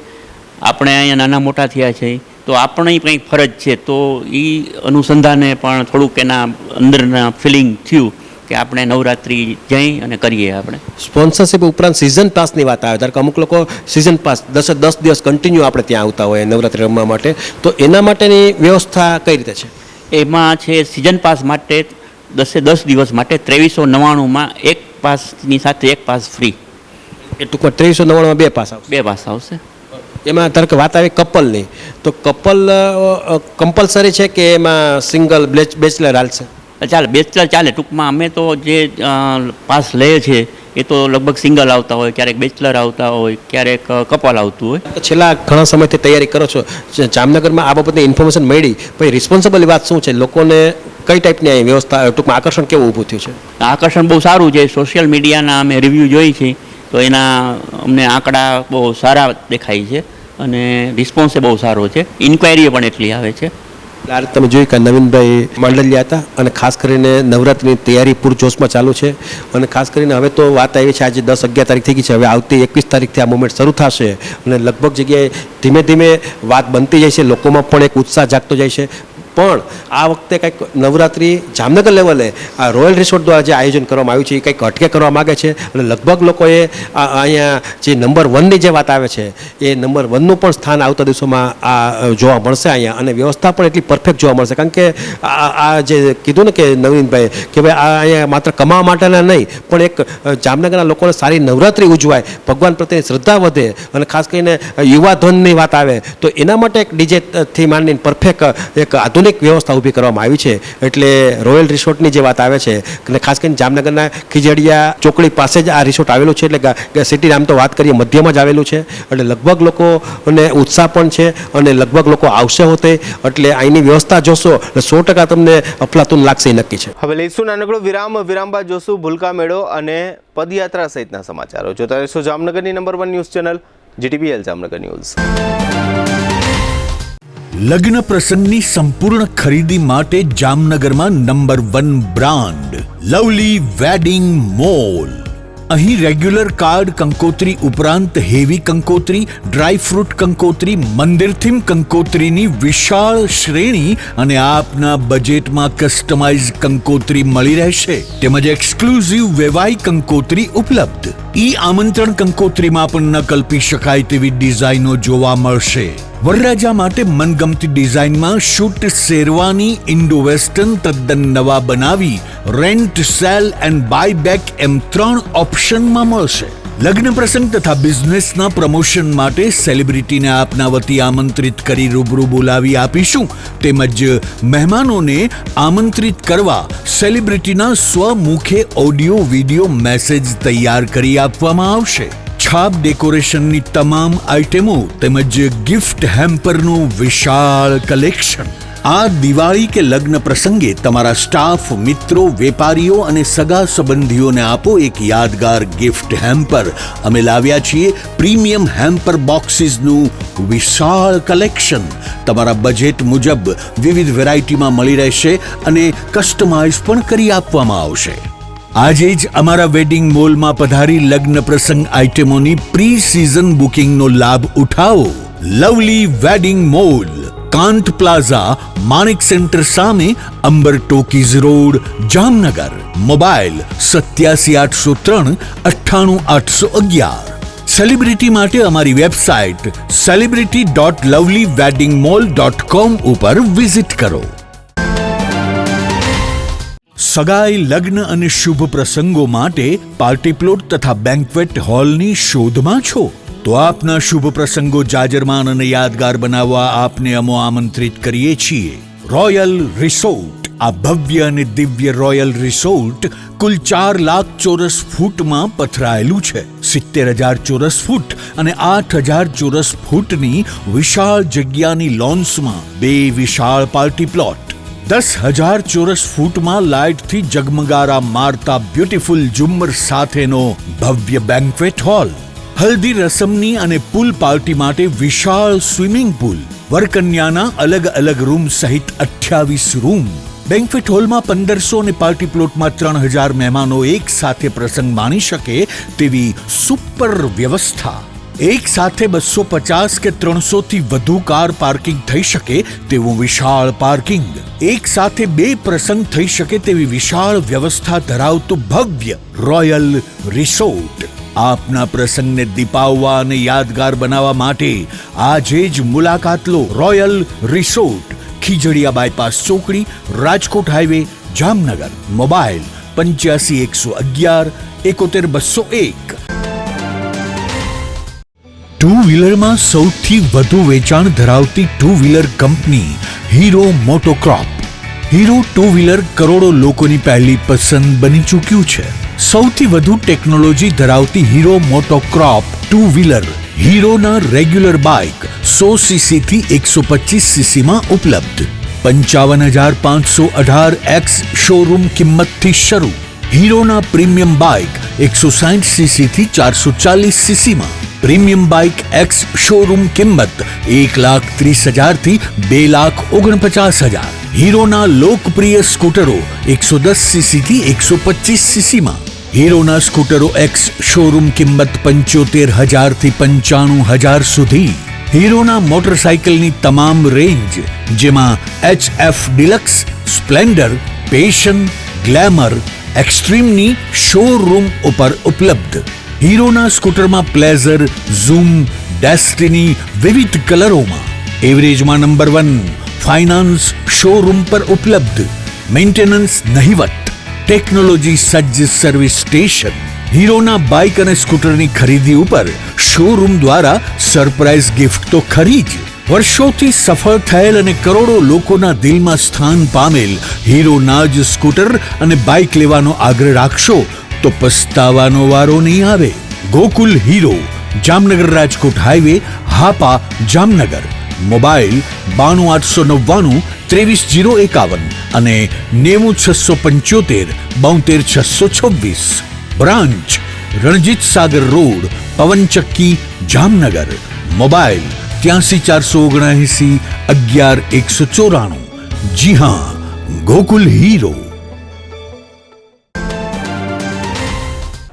આપણે અહીંયા નાના મોટા થયા છે તો આપણી કંઈક ફરજ છે, તો એ અનુસંધાને પણ થોડુંક એના અંદરના ફિલિંગ થયું કે આપણે નવરાત્રિ જઈ અને કરીએ. આપણે સ્પોન્સરશિપ ઉપરાંત સિઝન પાસની વાત આવે, ધારો કે અમુક લોકો સિઝન પાસ 10 દિવસ કન્ટિન્યુ આપણે ત્યાં આવતા હોય નવરાત્રિ રમવા માટે, તો એના માટેની વ્યવસ્થા કઈ રીતે છે? એમાં છે સિઝન પાસ માટે 10 દિવસ માટે 2399માં એક પાસની સાથે એક પાસ ફ્રી. એ ટૂંકમાં 2399માં 2 પાસ આવશે? 2 પાસ આવશે. એમાં ધારો કે વાત આવી કપલની, તો કપલ કમ્પલસરી છે કે એમાં સિંગલ બેચલર હાલશે? ચાલે, બેચલર ચાલે. ટૂંકમાં અમે તો જે પાસ લઈએ છીએ એ તો લગભગ સિંગલ આવતા હોય, ક્યારેક બેચલર આવતા હોય, ક્યારેક કપલ આવતું હોય. છેલ્લા ઘણા સમયથી તૈયારી કરો છો, જામનગરમાં આ બાબતની ઇન્ફોર્મેશન મળી, પછી રિસ્પોન્સિબલ વાત શું છે, લોકોને કઈ ટાઈપની અહીં વ્યવસ્થા, ટૂંકમાં આકર્ષણ કેવું ઊભું થયું છે? આકર્ષણ બહુ સારું છે. સોશિયલ મીડિયાના અમે રિવ્યૂ જોઈ છે તો એના અમને આંકડા બહુ સારા દેખાય છે અને રિસ્પોન્સ બહુ સારો છે, ઇન્ક્વાયરી પણ એટલી આવે છે. આ રીતે તમે જોયું કે નવીનભાઈ માંડલિયા હતા અને ખાસ કરીને નવરાત્રિની તૈયારી પૂરજોશમાં ચાલુ છે અને ખાસ કરીને હવે તો વાત આવી છે આજે 10-11 તારીખ થઈ ગઈ છે, હવે આવતી 21 તારીખથી આ મુવમેન્ટ શરૂ થશે અને લગભગ જગ્યાએ ધીમે ધીમે વાત બનતી જાય છે, લોકોમાં પણ એક ઉત્સાહ જાગતો જાય છે. પણ આ વખતે કંઈક નવરાત્રિ જામનગર લેવલે આ રોયલ રિસોર્ટ દ્વારા જે આયોજન કરવામાં આવ્યું છે એ કંઈક અટકે કરવા માગે છે અને લગભગ લોકોએ અહીંયા જે નંબર 1ની જે વાત આવે છે એ નંબર 1નું પણ સ્થાન આવતા દિવસોમાં આ જોવા મળશે અહીંયા, અને વ્યવસ્થા પણ એટલી પરફેક્ટ જોવા મળશે. કારણ કે આ જે કીધું ને કે નવીનભાઈ કે ભાઈ આ અહીંયા માત્ર કમાવા માટેના નહીં પણ એક જામનગરના લોકોને સારી નવરાત્રિ ઉજવાય, ભગવાન પ્રત્યેની શ્રદ્ધા વધે અને ખાસ કરીને યુવાધનની વાત આવે તો એના માટે એક ડીજેથી માંડીને પરફેક્ટ એક આધુનિક આધુનિક વ્યવસ્થા ઊભી કરવામાં આવી છે. એટલે રોયલ રિસોર્ટની જે વાત આવે છે અને ખાસ કરીને જામનગરના ખીજડીયા ચોકડી પાસે જ આ રિસોર્ટ આવેલું છે. એટલે સિટી આમ તો વાત કરીએ મધ્યમાં જ આવેલું છે. એટલે લગભગ લોકોને ઉત્સાહ પણ છે અને લગભગ લોકો આવશે હોતે. એટલે અહીંની વ્યવસ્થા જોશો એટલે 100% તમને અફલાતુન લાગશે એ નક્કી છે. હવે લઈશું નાનકડો વિરામ બાદ જોશું ભૂલકા મેળો અને પદયાત્રા સહિતના સમાચારો. જોતા રહેશો જામનગરની number 1 news channel GTPL Jamnagar news. લગ્ન પ્રસંગની સંપૂર્ણ ખરીદી માટે જામનગરમાં number 1 brand lovely wedding mall. અહીં રેગ્યુલર કાર્ડ કંકોત્રી ઉપરાંત હેવી કંકોત્રી, ડ્રાયફ્રૂટ કંકોત્રી, મંદિર થીમ કંકોત્રીની વિશાળ શ્રેણી અને આપના બજેટમાં કસ્ટમાઇઝ કંકોત્રી મળી રહેશે. તેમજ એક્સક્લુઝિવ વેવાઈ કંકોત્રી ઉપલબ્ધ. ઈ આમંત્રણ કંકોત્રીમાં પણ ન કલ્પી શકાય તેવી ડિઝાઇનો જોવા મળશે. વરરાજા માટે મનગમતી ડિઝાઇનમાં શૂટ શેરવાની ઇન્ડો વેસ્ટર્ન તદ્દન નવા બનાવી rent, sale and buy back એમ 3 ઓપ્શનમાં મળશે. લગ્ન પ્રસંગ તથા બિઝનેસના પ્રમોશન માટે સેલિબ્રિટીને આપના વતી આમંત્રિત કરી રૂબરૂ બોલાવી આપીશું. તેમજ મહેમાનોને આમંત્રિત કરવા સેલિબ્રિટીના સ્વમુખે ઓડિયો વિડિયો મેસેજ તૈયાર કરી આપવામાં આવશે. છાપ ડેકોરેશનની તમામ આઇટમો તેમજ ગિફ્ટ હેમ્પરનું વિશાળ કલેક્શન. આ દિવાળી કે લગ્ન પ્રસંગે તમારા સ્ટાફ, મિત્રો, વેપારીઓ અને સગા સંબંધીઓને આપો એક યાદગાર ગિફ્ટ હેમ્પર. અમે લાવ્યા છીએ પ્રીમિયમ હેમ્પર બોક્સીસનું વિશાળ કલેક્શન. તમારા બજેટ મુજબ વિવિધ વેરાયટીમાં મળી રહેશે અને કસ્ટમાઇઝ પણ કરી આપવામાં આવશે. આજે જ અમારા વેડિંગ મોલમાં પધારી લગ્ન પ્રસંગ આઇટમોની પ્રી સિઝન બુકિંગનો લાભ ઉઠાવો. Lovely wedding mall, Kant plaza, Manik centre સામે, Amber talkies road, Jamnagar. Mobile 87 803 9811. Celebrity માટે અમારી વેબસાઇટ celebrity.lovelyweddingmall.com ઉપર વિઝિટ કરો. સગાઈ, લગ્ન અને શુભ પ્રસંગો માટે પાર્ટી પ્લોટ તથા બેન્ક્વેટ હોલની શોધમાં છો તો આપના શુભ પ્રસંગો જાજરમાન અને યાદગાર બનાવવા આપને અમો આમંત્રિત કરીએ છીએ. Royal resort. આ ભવ્ય અને દિવ્ય રોયલ રિસોર્ટ કુલ 4 લાખ ચોરસ ફૂટમાં પથરાયેલું છે. 70,000 ચોરસ ફૂટ અને 8,000 ચોરસ ફૂટની વિશાળ જગ્યાની લોન્સમાં 2 વિશાળ પાર્ટી પ્લોટ. 10,000 ચોરસ ફૂટમાં લાઇટથી જગમગારા મારતા બ્યુટીફુલ ઝુમ્મર સાથેનો ભવ્ય બેન્ક્વેટ હોલ. હલ્દી રસમની અને પૂલ પાર્ટી માટે વિશાળ સ્વિમિંગ પૂલ. વરકન્યાના અલગ અલગ રૂમ સહિત 28 રૂમ. બેન્ક્વેટ હોલમાં 1500 અને પાર્ટી પ્લોટમાં 3,000 મહેમાનો એક સાથે પ્રસંગ માણી શકે તેવી સુપર વ્યવસ્થા. એક સાથે 250 કે 300 થી વધુ કાર પાર્કિંગ થઈ શકે તેવું વિશાળ પાર્કિંગ. એક સાથે 2 પ્રસંગ થઈ શકે તેવી વિશાળ વ્યવસ્થા ધરાવતું ભવ્ય રોયલ રિસોર્ટ. આપના પ્રસંગને દીપાવવા અને યાદગાર બનાવવા માટે આજે જ મુલાકાત લો. રોયલ રિસોર્ટ, ખીજડીયા બાયપાસ ચોકડી, Rajkot highway, Jamnagar. Mobile 85 111 71 201. Two વ્હીલરમાં સૌથી વધુ વેચાણ ધરાવતી two wheeler company Hero MotoCorp. Hero two wheeler કરોડો લોકોની પહેલી પસંદ બની ચૂક્યું છે. સૌથી વધુ ટેકનોલોજી ધરાવતી હીરો મોટોક્રોપ ટુ વ્હીલર હીરોના રેગ્યુલર બાઇક 100 cc થી 125 cc માં ઉપલબ્ધ. 55,518 X શોરૂમ કિંમતથી શરૂ. હીરોના પ્રીમિયમ બાઇક 160 cc થી 440 cc માં. પ્રીમિયમ બાઇક એક્સ શોરૂમ કિંમત 1,30,000 થી 2,49,000. હીરોના લોકપ્રિય સ્કૂટરો 110 cc થી 125 cc માં. હીરોના સ્કૂટરો એક્સ શોરૂમ કિંમત 75,000 થી 95,000 સુધી. હીરોના મોટરસાઇકલની તમામ રેન્જ જેમાં HF deluxe, Splendor, Passion, Glamour, એક્સ્ટ્રીમની શોરૂમ ઉપર ઉપલબ્ધ. હીરોના સ્કૂટરમાં પ્લેઝર, ઝૂમ, ડેસ્ટિની વિવિધ કલરોમાં. એવરેજમાં નંબર 1. ફાઇનાન્સ શોરૂમ પર ઉપલબ્ધ. મેન્ટેનન્સ નહિવત. ટેકનોલોજી સજ્જ સર્વિસ સ્ટેશન. હીરોના બાઇક અને સ્કૂટરની ખરીદી ઉપર શોરૂમ દ્વારા સરપ્રાઇઝ ગિફ્ટ તો ખરી જ, વર્ષોથી સફળ થયેલ અને કરોડો લોકોના દિલમાં સ્થાન પામેલ હીરોના જ સ્કૂટર અને બાઇક લેવાનો આગ્રહ રાખશો તો પસ્તાવાનો વારો નહીં આવે. Gokul hero, Jamnagar Rajkot highway, Hapa, Jamnagar. Mobile 92 899 23 051 અને 90 675 72 626. Branch Ranjit Sagar road, પવનચક્કી, Jamnagar. Mobile 83 479 11 194. જી હા, ગોકુલ હીરો.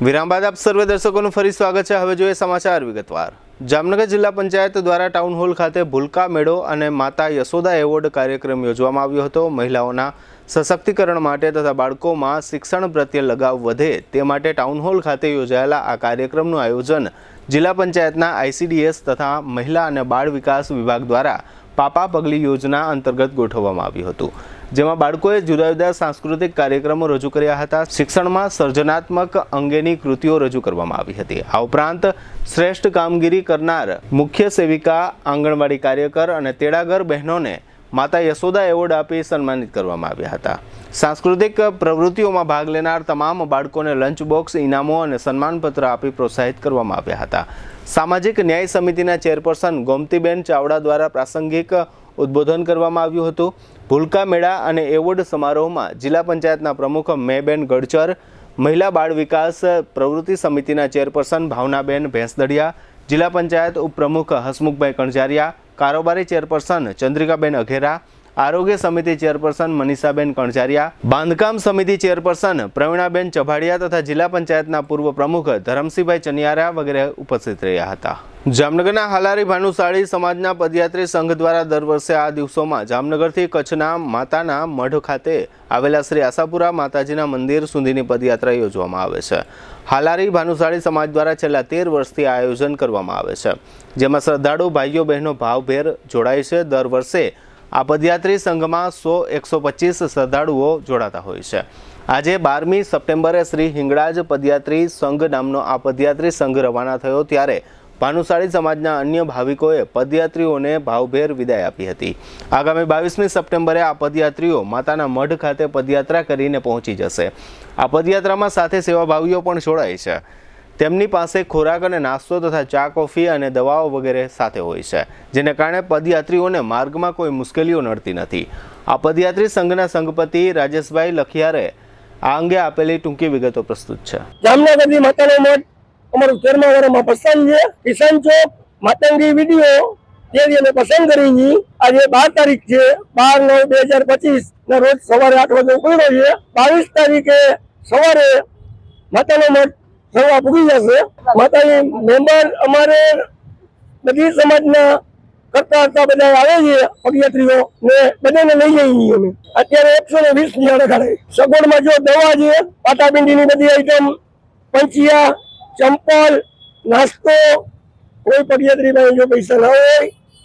વિરામ બાદ આપ સર્વે દર્શકોનું ફરી સ્વાગત છે. હવે જોઈએ સમાચાર વિગતવાર. જામનગર જિલ્લા પંચાયત દ્વારા ટાઉન હોલ ખાતે ભૂલકા મેળો અને માતા યશોદા એવોર્ડ કાર્યક્રમ યોજવામાં આવ્યો હતો. મહિલાઓના સશક્તિકરણ માટે તથા બાળકોમાં શિક્ષણ પ્રત્યે લગાવ વધે તે માટે ટાઉન હોલ ખાતે યોજાયેલા આ કાર્યક્રમનું આયોજન જિલ્લા પંચાયતના ICDS તથા મહિલા અને બાળ વિકાસ વિભાગ દ્વારા પાપા પગલી યોજના અંતર્ગત ગોઠવવામાં આવ્યું હતું, જેમાં બાળકોએ જુદા જુદા સાંસ્કૃતિક કાર્યક્રમો રજૂ કર્યા હતા. શિક્ષણમાં સર્જનાત્મક અંગેની કૃતિઓ રજૂ કરવામાં આવી હતી. આ ઉપરાંત શ્રેષ્ઠ કામગીરી કરનાર મુખ્ય સેવિકા, આંગણવાડી કાર્યકર અને તેડાગર બહેનોને માતા યશોદા એવોર્ડ આપી સન્માનિત કરવામાં આવ્યા હતા. સાંસ્કૃતિક પ્રવૃત્તિઓમાં ભાગ લેનાર તમામ બાળકોને લંચ બોક્સ, ઇનામો અને સન્માનપત્ર આપી પ્રોત્સાહિત કરવામાં આવ્યા હતા. સામાજિક ન્યાય સમિતિના ચેરપર્સન ગોમતીબેન ચાવડા દ્વારા પ્રાસંગિક ઉદ્બોધન કરવામાં આવ્યું હતું. ભૂલકા મેળા અને એવોર્ડ સમારોહમાં જિલ્લા પંચાયતના પ્રમુખ મેબેન ગડચર, મહિલા બાળ વિકાસ પ્રવૃત્તિ સમિતિના ચેરપર્સન ભાવનાબેન ભેંસદડિયા, જિલ્લા પંચાયત ઉપપ્રમુખ હસમુખભાઈ કણજારિયા, કારોબારી ચેરપર્સન ચંદ્રિકાબેન અઘેરા, આરોગ્ય સમિતિ ચેરપર્સન મનીષાબેન કણજારિયા, બાંધકામ સમિતિ ચેરપર્સન પ્રવીણાબેન ચભાડિયા તથા જિલ્લા પંચાયતના પૂર્વ પ્રમુખ ધરમસિંહભાઈ ચનિયારા વગેરે ઉપસ્થિત રહ્યા હતા. જામનગરના હાલારી ભાનુશાળી સમાજના પદયાત્રી સંઘ દ્વારા દર વર્ષે આ દિવસોમાં જામનગરથી કચ્છના માતાના મઢ ખાતે આવેલા શ્રી આશાપુરા માતાજીના મંદિર સુધીની પદયાત્રા યોજવામાં આવે છે. હાલારી ભાનુશાળી સમાજ દ્વારા છેલ્લા 13 વર્ષથી આ આયોજન કરવામાં આવે છે, જેમાં શ્રદ્ધાળુ ભાઈઓ બહેનો ભાવભેર જોડાય છે. દર વર્ષે આ પદયાત્રી સંઘમાં 100-125 શ્રદ્ધાળુઓ જોડાતા હોય છે. આજે 12મી સપ્ટેમ્બરે શ્રી હિંગળાજ પદયાત્રી સંઘ નામનો આ પદયાત્રી સંઘ રવાના થયો ત્યારે ભાનુશાળી સમાજના અન્ય ભાવિકોએ પદયાત્રીઓને ભાવભેર વિદાય આપી હતી. આગામી 22મી સપ્ટેમ્બરે આ પદયાત્રીઓ માતાના મઢ ખાતે પદયાત્રા કરીને પહોંચી જશે. આ પદયાત્રામાં સાથે સેવાભાવીઓ પણ જોડાય છે. તેમની પાસે ખોરાક અને નાસ્તો તથા ચા, કોફી અને દવાઓ વગેરે સાથે હોય છે, જેને કારણે પદયાત્રીઓને માર્ગમાં કોઈ મુશ્કેલીઓ નડતી નથી. આ પદયાત્રી સંઘના સંઘપતિ રાજેશભાઈ લખિયારે આ અંગે આપેલી ટૂંકી વિગતો પ્રસ્તુત છે. જામનગરની માતાનો મઠ અમારું 13મા વર્ષમાં પસંદ છે. કિસાન ચોક માતંગી વિડીયો જે અમે પસંદ કરી છે. આજે 12 તારીખ છે, 12/9/2025 ના રોજ સવારે 8 વાગે ઉપડ્યો છે. 22 તારીખે સવારે માતાનો મઠ સવા પૂગી જશે. માતાની મેમ્બર અમારે બધી સમાજના કરતા બધા આવે છે પદયાત્રીઓ ને બધાને લઈ જઈએ અમે. અત્યારે 120 ની અડગાડે સગવડમાં જો દવા છે, પાટાપિંડીની બધી આઈટમ, પંચિયા, ચંપલ, નાસ્તો, કોઈ પદયાત્રી પાસે જો પૈસા ના હોય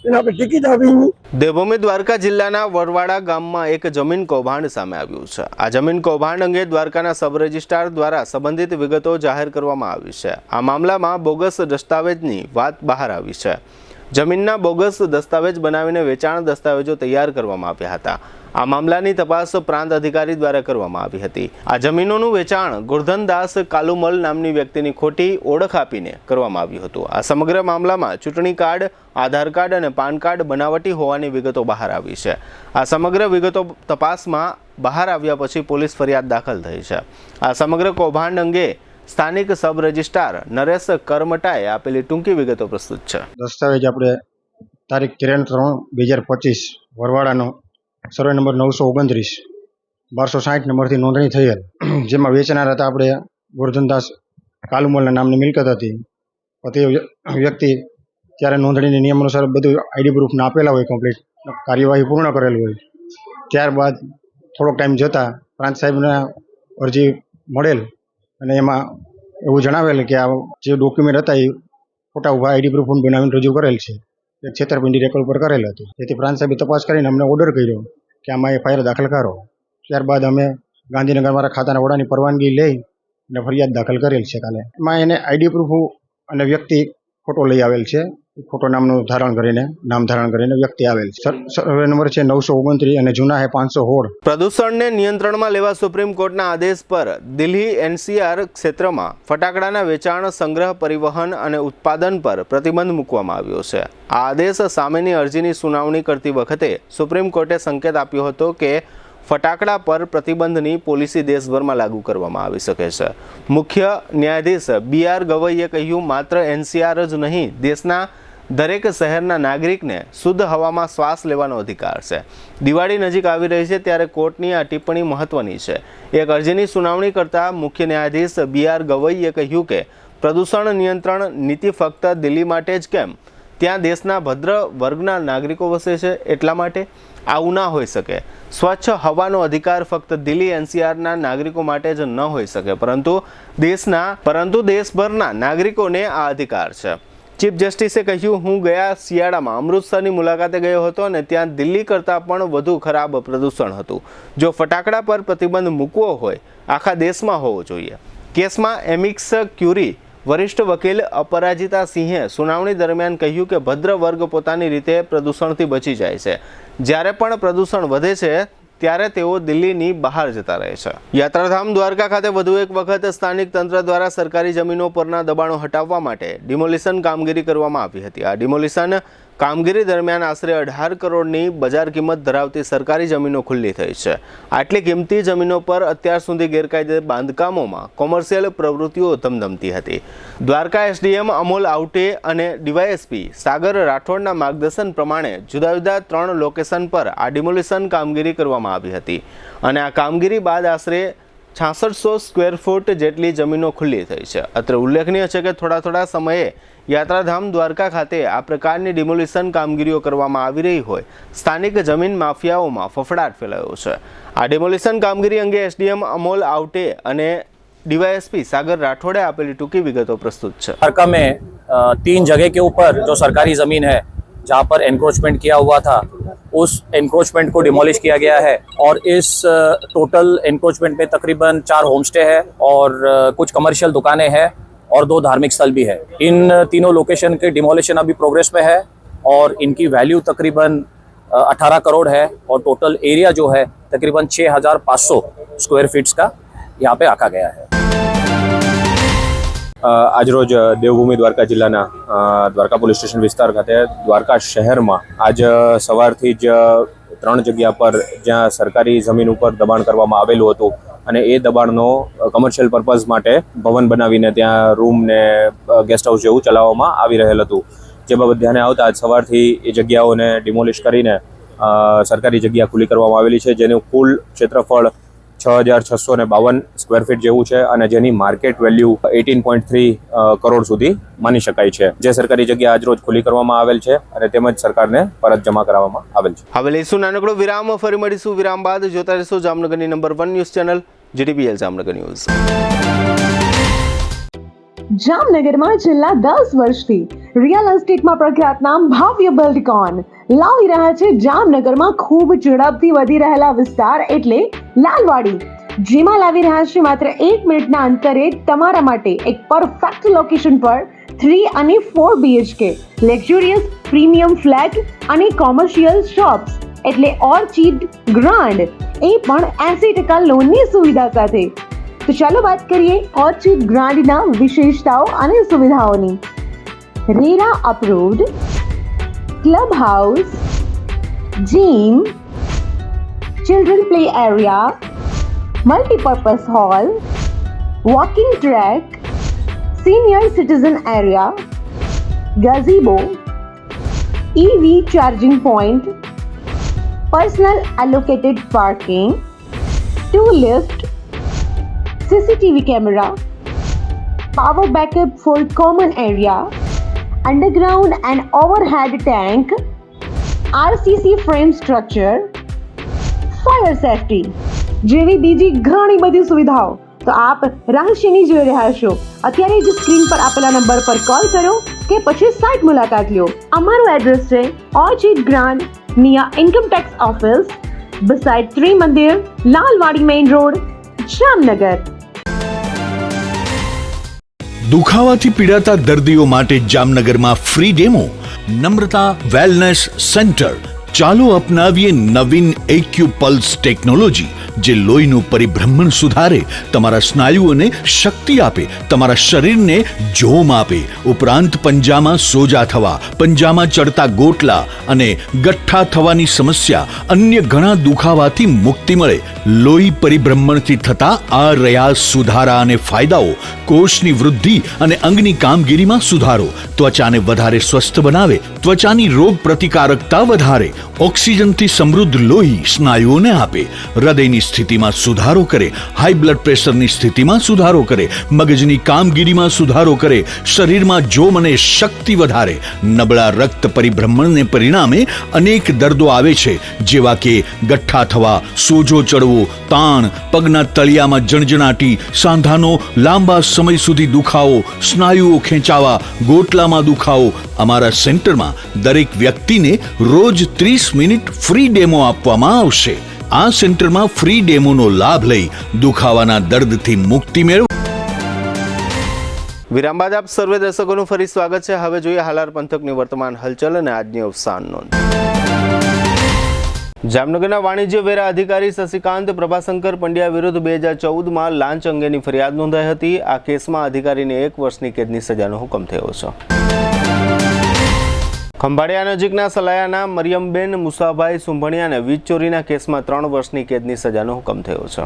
એને આપણે ટિકિટ આપી. દેવભૂમિ દ્વારકા જિલ્લાના વરવાડા ગામમાં એક જમીન કૌભાંડ સામે આવ્યું છે. આ જમીન કૌભાંડ અંગે દ્વારકાના સબ રજિસ્ટ્રાર દ્વારા સંબંધિત વિગતો જાહેર કરવામાં આવી છે. આ મામલામાં બોગસ દસ્તાવેજની વાત બહાર આવી છે. જમીનના બોગસ દસ્તાવેજ બનાવીને વેચાણ દસ્તાવેજો તૈયાર કરવામાં આવ્યા હતા. આ મામલાની તપાસ પ્રાંત અધિકારી દ્વારા કરવામાં આવી હતી. આ જમીનોનું વેચાણ ગોરધનદાસ કાલુમલ નામની વ્યક્તિની ખોટી ઓળખ આપીને કરવામાં આવ્યું હતું. આ સમગ્ર મામલામાં ચૂંટણી કાર્ડ, આધાર કાર્ડ અને પાન કાર્ડ બનાવટી હોવાની વિગતો બહાર આવી છે. આ સમગ્ર વિગતો તપાસમાં બહાર આવ્યા પછી પોલીસ ફરિયાદ દાખલ થઈ છે. આ સમગ્ર કૌભાંડ અંગે સ્થાનિક સબ રજિસ્ટ્રાર નરેશ કરમટાએ આપેલી ટૂંકી વિગતો પ્રસ્તુત છે. દસ્તાવેજ આપણે તારીખ 13/3/2025 વરવાડાનો સર્વે નંબર 929 1260 નંબરથી નોંધણી થયેલ, જેમાં વેચનાર હતા આપણે ગોરધનદાસ કાલુમલના નામની મિલકત હતી. તે વ્યક્તિ ત્યારે નોંધણીના નિયમ અનુસાર બધું આઈડી પ્રૂફને આપેલા હોય, કમ્પ્લીટ કાર્યવાહી પૂર્ણ કરેલી હોય. ત્યારબાદ થોડોક ટાઈમ જતાં પ્રાંત સાહેબને અરજી મળેલ અને એમાં એવું જણાવેલ કે આ જે ડોક્યુમેન્ટ હતા એ ખોટા ઉભા આઈડી પ્રૂફ બનાવીને રજૂ કરેલ છે. એક છેતરપિંડી રેકોર્ડ પર કરેલ હતું. તેથી પ્રાંત સાહેબે તપાસ કરીને અમને ઓર્ડર કર્યો કે આમાં FIR દાખલ કરો. ત્યારબાદ અમે ગાંધીનગર મારા ખાતાના વડાની પરવાનગી લઈ અને ફરિયાદ દાખલ કરેલ છે. કાલે એમાં એને આઈડી પ્રૂફ અને વ્યક્તિ ફોટો લઈ આવેલ છે. ફોટો નામનું નામ ધારણ કરીને વ્યક્તિ આવેલ છે. સર્વે નંબર છે 929 અને જૂના છે 516. પ્રદૂષણને નિયંત્રણમાં લેવા સુપ્રીમ કોર્ટના આદેશ પર દિલ્હી એનસીઆર ક્ષેત્રમાં ફટાકડાના વેચાણ, સંગ્રહ, પરિવહન અને ઉત્પાદન પર પ્રતિબંધ મૂકવામાં આવ્યો છે. આ આદેશ સામેની અરજીની સુનાવણી કરતી વખતે સુપ્રીમ કોર્ટે સંકેત આપ્યો હતો કે ફટાકડા પર પ્રતિબંધની પોલિસી દેશભરમાં લાગુ કરવામાં આવી શકે છે. મુખ્ય ન્યાયાધીશ BR ગવઈએ કહ્યું, માત્ર એનસીઆર જ નહીં, દેશના દરેક શહેરના નાગરિકને શુદ્ધ હવામાં શ્વાસ લેવાનો અધિકાર છે. દિવાળી નજીક આવી રહી છે ત્યારે કોર્ટની આ ટિપ્પણી મહત્વની છે. એક અરજીની સુનાવણી કરતા મુખ્ય ન્યાયાધીશ BR ગવઈએ કહ્યું કે પ્રદૂષણ નિયંત્રણ નીતિ ફક્ત દિલ્હી માટે જ કેમ? ત્યાં દેશના ભદ્ર વર્ગના નાગરિકો વસે છે, એટલા માટે આવું ના હોઈ શકે. સ્વચ્છ હવાનો અધિકાર ફક્ત દિલ્હી એનસીઆરના નાગરિકો માટે જ ન હોઈ શકે, પરંતુ દેશભરના નાગરિકોને આ અધિકાર છે. ચીફ જસ્ટિસે કહ્યું, હું ગયા શિયાળામાં અમૃતસરની મુલાકાતે ગયો હતો અને ત્યાં દિલ્હી કરતાં પણ વધુ ખરાબ પ્રદૂષણ હતું. જો ફટાકડા પર પ્રતિબંધ મૂકવો હોય, આખા દેશમાં હોવો જોઈએ. કેસમાં એમિક્સ ક્યુરી વરિષ્ઠ વકીલ અપરાજિતા સિંહે સુનાવણી દરમિયાન કહ્યું કે ભદ્ર વર્ગ પોતાની રીતે પ્રદૂષણથી બચી જાય છે. જ્યારે પણ પ્રદૂષણ વધે છે ત્યારે તેઓ દિલ્હીની બહાર જતા રહે છે. યાત્રાધામ દ્વારકા ખાતે વધુ એક વખત સ્થાનિક તંત્ર દ્વારા સરકારી જમીનો પરના દબાણો હટાવવા માટે ડિમોલિશન કામગીરી કરવામાં આવી હતી. આ ડિમોલિશન કામગીરી દરમિયાન આશરે 18 કરોડની બજાર કિંમત ધરાવતી સરકારી જમીનો ખુલ્લી થઈ છે. આટલી કિંમતી જમીનો પર અત્યાર સુધી ગેરકાયદે બાંધકામોમાં કોમર્શિયલ પ્રવૃત્તિઓ ધમધમતી હતી. દ્વારકા એસડીએમ અમોલ આવટે અને ડીવાયએસપી સાગર રાઠોડના માર્ગદર્શન પ્રમાણે જુદા જુદા 3 લોકેશન પર આ ડિમોલિશન કામગીરી કરવામાં આવી હતી અને આ કામગીરી બાદ આશરે 6600 સ્ક્વેર ફૂટ જેટલી જમીનો ખુલ્લી થઈ છે. અત્રે ઉલ્લેખનીય છે કે થોડા સમયે યાત્રાધામ દ્વારકા ખાતે આ પ્રકારની ડિમોલિશન કામગીરીઓ કરવામાં આવી રહી હોય સ્થાનિક જમીન માફિયાઓમાં ફફડાટ ફેલાયો છે. આ ડિમોલિશન કામગીરી અંગે એસડીએમ અમોલ આવટે અને डीवाईएसपी सागर राठौड़े आपेली टूकी विगतों प्रस्तुत है। द्वारका में 3 जगह के ऊपर जो सरकारी ज़मीन है जहाँ पर एनक्रोचमेंट किया हुआ था उस एनक्रोचमेंट को डिमोलिश किया गया है और इस टोटल एनक्रोचमेंट में तकरीबन 4 होम स्टे है और कुछ कमर्शियल दुकानें हैं और 2 धार्मिक स्थल भी है। इन तीनों लोकेशन के डिमोलिशन अभी प्रोग्रेस में है और इनकी वैल्यू तकरीबन 18 करोड़ है और टोटल एरिया जो है तकरीबन 6500 स्क्वायर फीट्स का यहाँ पे आका गया है। આજરોજ દેવભૂમિ દ્વારકા જિલ્લાના દ્વારકા પોલીસ સ્ટેશન વિસ્તાર ખાતે દ્વારકા શહેરમાં આજ સવારથી જ 3 જગ્યા પર જ્યાં સરકારી જમીન ઉપર દબાણ કરવામાં આવેલું હતું અને એ દબાણનો કમર્શિયલ પર્પઝ માટે ભવન બનાવીને ત્યાં રૂમ ને ગેસ્ટ હાઉસ જેવું ચલાવવામાં આવી રહેલ હતું, જે બાબત ધ્યાને આવતા આજ સવારથી એ જગ્યાઓને ડિમોલિશ કરીને સરકારી જગ્યા ખુલ્લી કરવામાં આવેલી છે, જેનું કુલ ક્ષેત્રફળ 6652 સ્ક્વેર ફીટ જેવું છે અને જેની માર્કેટ વેલ્યુ 18.3 કરોડ સુધી માની શકાય છે, જે સરકારી જગ્યા આજરોજ ખુલ્લી કરવામાં આવેલ છે અને તેમજ સરકારને પરત જમા કરાવવામાં આવેલ છે। હવે લઈશું નાનકડો વિરામ, ફરી મળીશું વિરામ બાદ। જોતા રહેશો જામનગરની number 1 news channel GTPL Jamnagar news. જામનગરમાં છેલ્લા 10 વર્ષથી રિયલ એસ્ટેટમાં પ્રખ્યાત નામ ભાવ્ય બિલ્ડકોન લાવી રહ્યા છે જામનગરમાં ખૂબ ઝડપથી વધી રહેલા વિસ્તાર એટલે લાલવાડી, જેમાં લાવી રહ્યા છે માત્ર 1 મિનિટના અંતરે તમારા માટે એક પરફેક્ટ લોકેશન પર 3 અને 4 BHK લક્ઝુરિયસ પ્રીમિયમ ફ્લેટ અને કોમર્શિયલ શોપ્સ એટલે ઓર્ચિડ ગ્રાન્ડ, એ પણ 80% લોનની સુવિધા સાથે। तो चलो बात करिए ऑर्चिड ग्रांड ना विशेषताओं અને સુવિધાઓની। RERA approved club house, gym, children play area, multipurpose hall, walking track, senior citizen area, gazebo, EV charging point, personal allocated parking, 2 lift, CCTV camera, power backup for common area, underground and overhead tank, RCC frame structure, fire safety જેવી બીજી ઘણી બધી સુવિધાઓ તો આપ રાશિની જોઈ રહ્યા છો। અત્યારે જ સ્ક્રીન પર આપેલા નંબર પર કોલ કરો કે પછી સાઇટ મુલાકાત લો। અમારું એડ્રેસ છે Orchid Grand near income tax office beside Trimandir, Lalwadi main road, Jamnagar. દુખાવાથી પીડાતા દર્દીઓ માટે જામનગરમાં free demo Namrata wellness centre. ચાલો અપનાવીએ નવીન એક્યુપલ્સ ટેકનોલોજી, જે લોહીનું પરિભ્રમણ સુધારે, તમારા સ્નાયુઓને શક્તિ આપે, તમારા શરીરને જોમ આપે, ઉપરાંત પંજામાં સોજા થવા, પંજામાં ચડતા ગોટલા અને ગઠ્ઠા થવાની સમસ્યા, અન્ય ઘણા દુખાવાથી મુક્તિ મળે. લોહી પરિભ્રમણથી થતા આ રહ્યા સુધારા અને ફાયદાઓ. કોષની વૃદ્ધિ અને અંગની કામગીરીમાં સુધારો, ત્વચાને વધારે સ્વસ્થ બનાવે, ત્વચાની રોગ પ્રતિકારકતા વધારે, ઓક્સિજનથી સમૃદ્ધ લોહી સ્નાયુઓને આપે, હૃદયની સ્થિતિમાં સુધારો કરે, હાઈ બ્લડ પ્રેશરની સ્થિતિમાં સુધારો કરે, મગજની કામગીરીમાં સુધારો કરે, શરીરમાં જોમ અને શક્તિ વધારે. નબળા રક્ત પરિભ્રમણને પરિણામે અનેક દર્દો આવે છે, જેવા કે ગઠ્ઠા થવા, સોજો ચડવો, તાણ, પગના તળિયામાં જણજણાટી, સાંધાનો લાંબા સમય સુધી દુખાવો, સ્નાયુઓ ખેંચાવા, ગોટલામાં દુખાવો. અમારા સેન્ટરમાં દરેક વ્યક્તિને રોજ 30 મિનિટ ફ્રી ડેમો આપવામાં આવશે. આ સેન્ટરમાં ફ્રી ડેમોનો લાભ લઈ દુખાવાના દર્દથી મુક્તિ મેળવો. વિરામ બાદ આપ સર્વે દર્શકોનું ફરી સ્વાગત છે. હવે જોઈએ હાલાર પંથકની વર્તમાન હલચલ અને આજની અવસાન નોંધ. જામનગરના વાણિજ્ય વેરા અધિકારી શશિકાંત પ્રભાશંકર પંડ્યા વિરુદ્ધ 2014માં લાંચ અંગેની ફરિયાદ નોંધાઈ હતી. આ કેસમાં અધિકારીને 1 વર્ષની કેદની સજાનો હુકમ થયો છે. ખંભાળિયા નજીકના સલાયાના મરિયમબેન મુસાભાઈ સુંભણિયાને વીજ ચોરીના કેસમાં 3 વર્ષની કેદની સજાનો હુકમ થયો છે.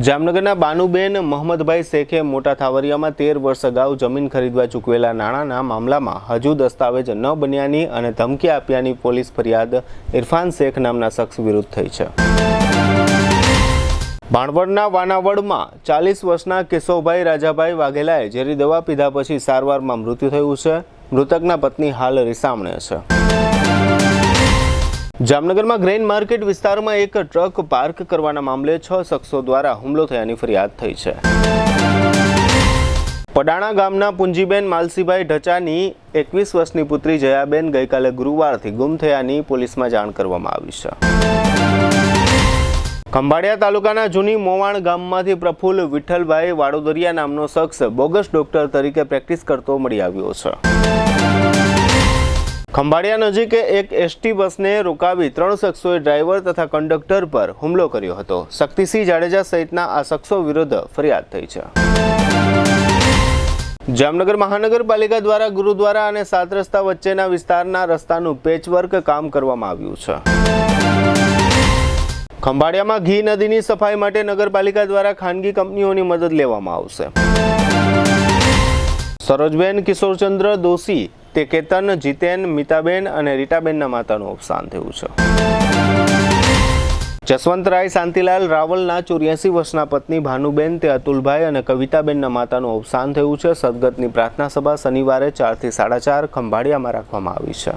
જામનગરના બાનુબેન મોહમ્મદભાઈ શેખે મોટા થાવરિયામાં 13 વર્ષ અગાઉ જમીન ખરીદવા ચૂકવેલા નાણાંના મામલામાં હજુ દસ્તાવેજ ન બન્યાની અને ધમકી આપ્યાની પોલીસ ફરિયાદ ઇરફાન શેખ નામના શખ્સ વિરુદ્ધ થઈ છે. ભાણવડના વાનાવડમાં 40 વર્ષના કેશવભાઈ રાજાભાઈ વાઘેલાએ ઝેરી દવા પીધા પછી સારવારમાં મૃત્યુ થયું છે. મૃતકના પત્ની હાલ રિસામણે છે. જામનગરમાં ગ્રેઇન માર્કેટ વિસ્તારમાં એક ટ્રક પાર્ક કરવાના મામલે 6 શખ્સો દ્વારા હુમલો થયાની ફરિયાદ થઈ છે. પડાણા ગામના પુંજીબેન માલસીભાઈ ઢચાની 21 વર્ષની પુત્રી જયાબેન ગઈકાલે ગુરુવારથી ગુમ થયાની પોલીસમાં જાણ કરવામાં આવી છે. ખંભાળિયા તાલુકાના જૂની મોવાણ ગામમાંથી પ્રફુલ્લ વિઠ્ઠલભાઈ વાડોદરિયા નામનો શખ્સ બોગસ ડોક્ટર તરીકે પ્રેક્ટિસ કરતો મળી આવ્યો છે. ખંભાળિયા નજીક એક એસટી બસને રોકાવી 3 શખ્સોએ ડ્રાઈવર તથા કંડક્ટર પર હુમલો કર્યો હતો. શક્તિસિંહ જાડેજા સહિતના આ શખ્સો વિરુદ્ધ ફરિયાદ થઈ છે. જામનગર મહાનગરપાલિકા દ્વારા ગુરુદ્વારા અને 7 રસ્તા વચ્ચેના વિસ્તારના રસ્તાનું પેચવર્ક કામ કરવામાં આવ્યું છે. ખંભાળિયામાં ઘી નદીની સફાઈ માટે નગરપાલિકા દ્વારા ખાનગી કંપનીઓની મદદ લેવામાં આવશે. સરોજબેન કિશોરચંદ્ર દોશી તે કેતન, જીતેન, મિતાબેન અને રીટાબેનના માતાનું અવસાન થયું છે. જસવંતરાય શાંતિલાલ રાવલના 84 વર્ષના પત્ની ભાનુબેન તે અતુલભાઈ અને કવિતાબેનના માતાનું અવસાન થયું છે. સદગતની પ્રાર્થના સભા શનિવારે 4 થી 4:30 ખંભાળિયામાં રાખવામાં આવી છે.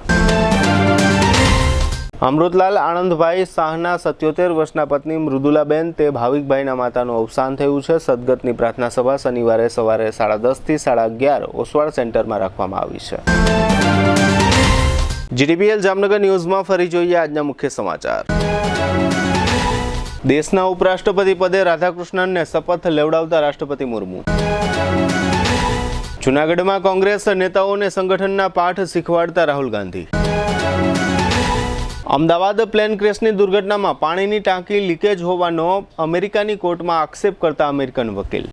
અમૃતલાલ આનંદભાઈ શાહના 77 વર્ષના પત્ની મૃદુલાબેન તે ભાવિકભાઈના માતાનું અવસાન થયું છે. સદગતની પ્રાર્થના સભા શનિવારે સવારે 10:30 થી 11:30 ઓસવાડ સેન્ટરમાં રાખવામાં આવી છે. જીટીપીએલ જામનગર ન્યૂઝમાં ફરી જોઈએ આજના મુખ્ય સમાચાર. દેશના ઉપરાષ્ટ્રપતિ પદે રાધાકૃષ્ણનને શપથ લેવડાવતા રાષ્ટ્રપતિ મુર્મુ. જૂનાગઢમાં કોંગ્રેસ નેતાઓને સંગઠનના પાઠ શીખવાડતા રાહુલ ગાંધી. અમદાવાદ પ્લેન ક્રેશની દુર્ઘટનામાં પાણીની ટાંકી લીકેજ હોવાનો અમેરિકાની કોર્ટમાં આક્ષેપ કરતા અમેરિકન વકીલ.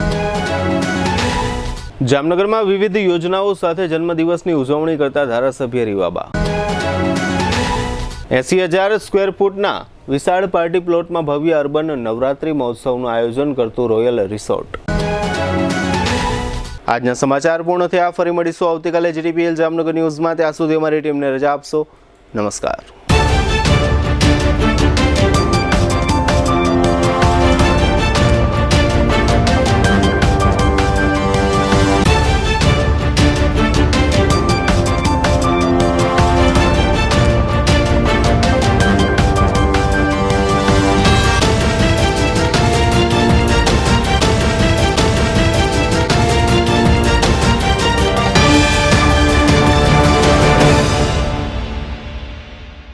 જામનગરમાં વિવિધ યોજનાઓ સાથે જન્મદિવસની ઉજવણી કરતા ધારાસભ્ય રીવાબા. 80,000 સ્ક્વેર ફૂટના વિશાળ પાર્ટી પ્લોટમાં ભવ્ય અર્બન નવરાત્રી મહોત્સવનું આયોજન કરતું રોયલ રિસોર્ટ. આજના સમાચાર પૂર્ણ થયા. ફરી મળીશું આવતીકાલે જીટીપીએલ જામનગર ન્યૂઝમાં. ત્યાં સુધી અમારી ટીમને રજા આપશો. નમસ્કાર.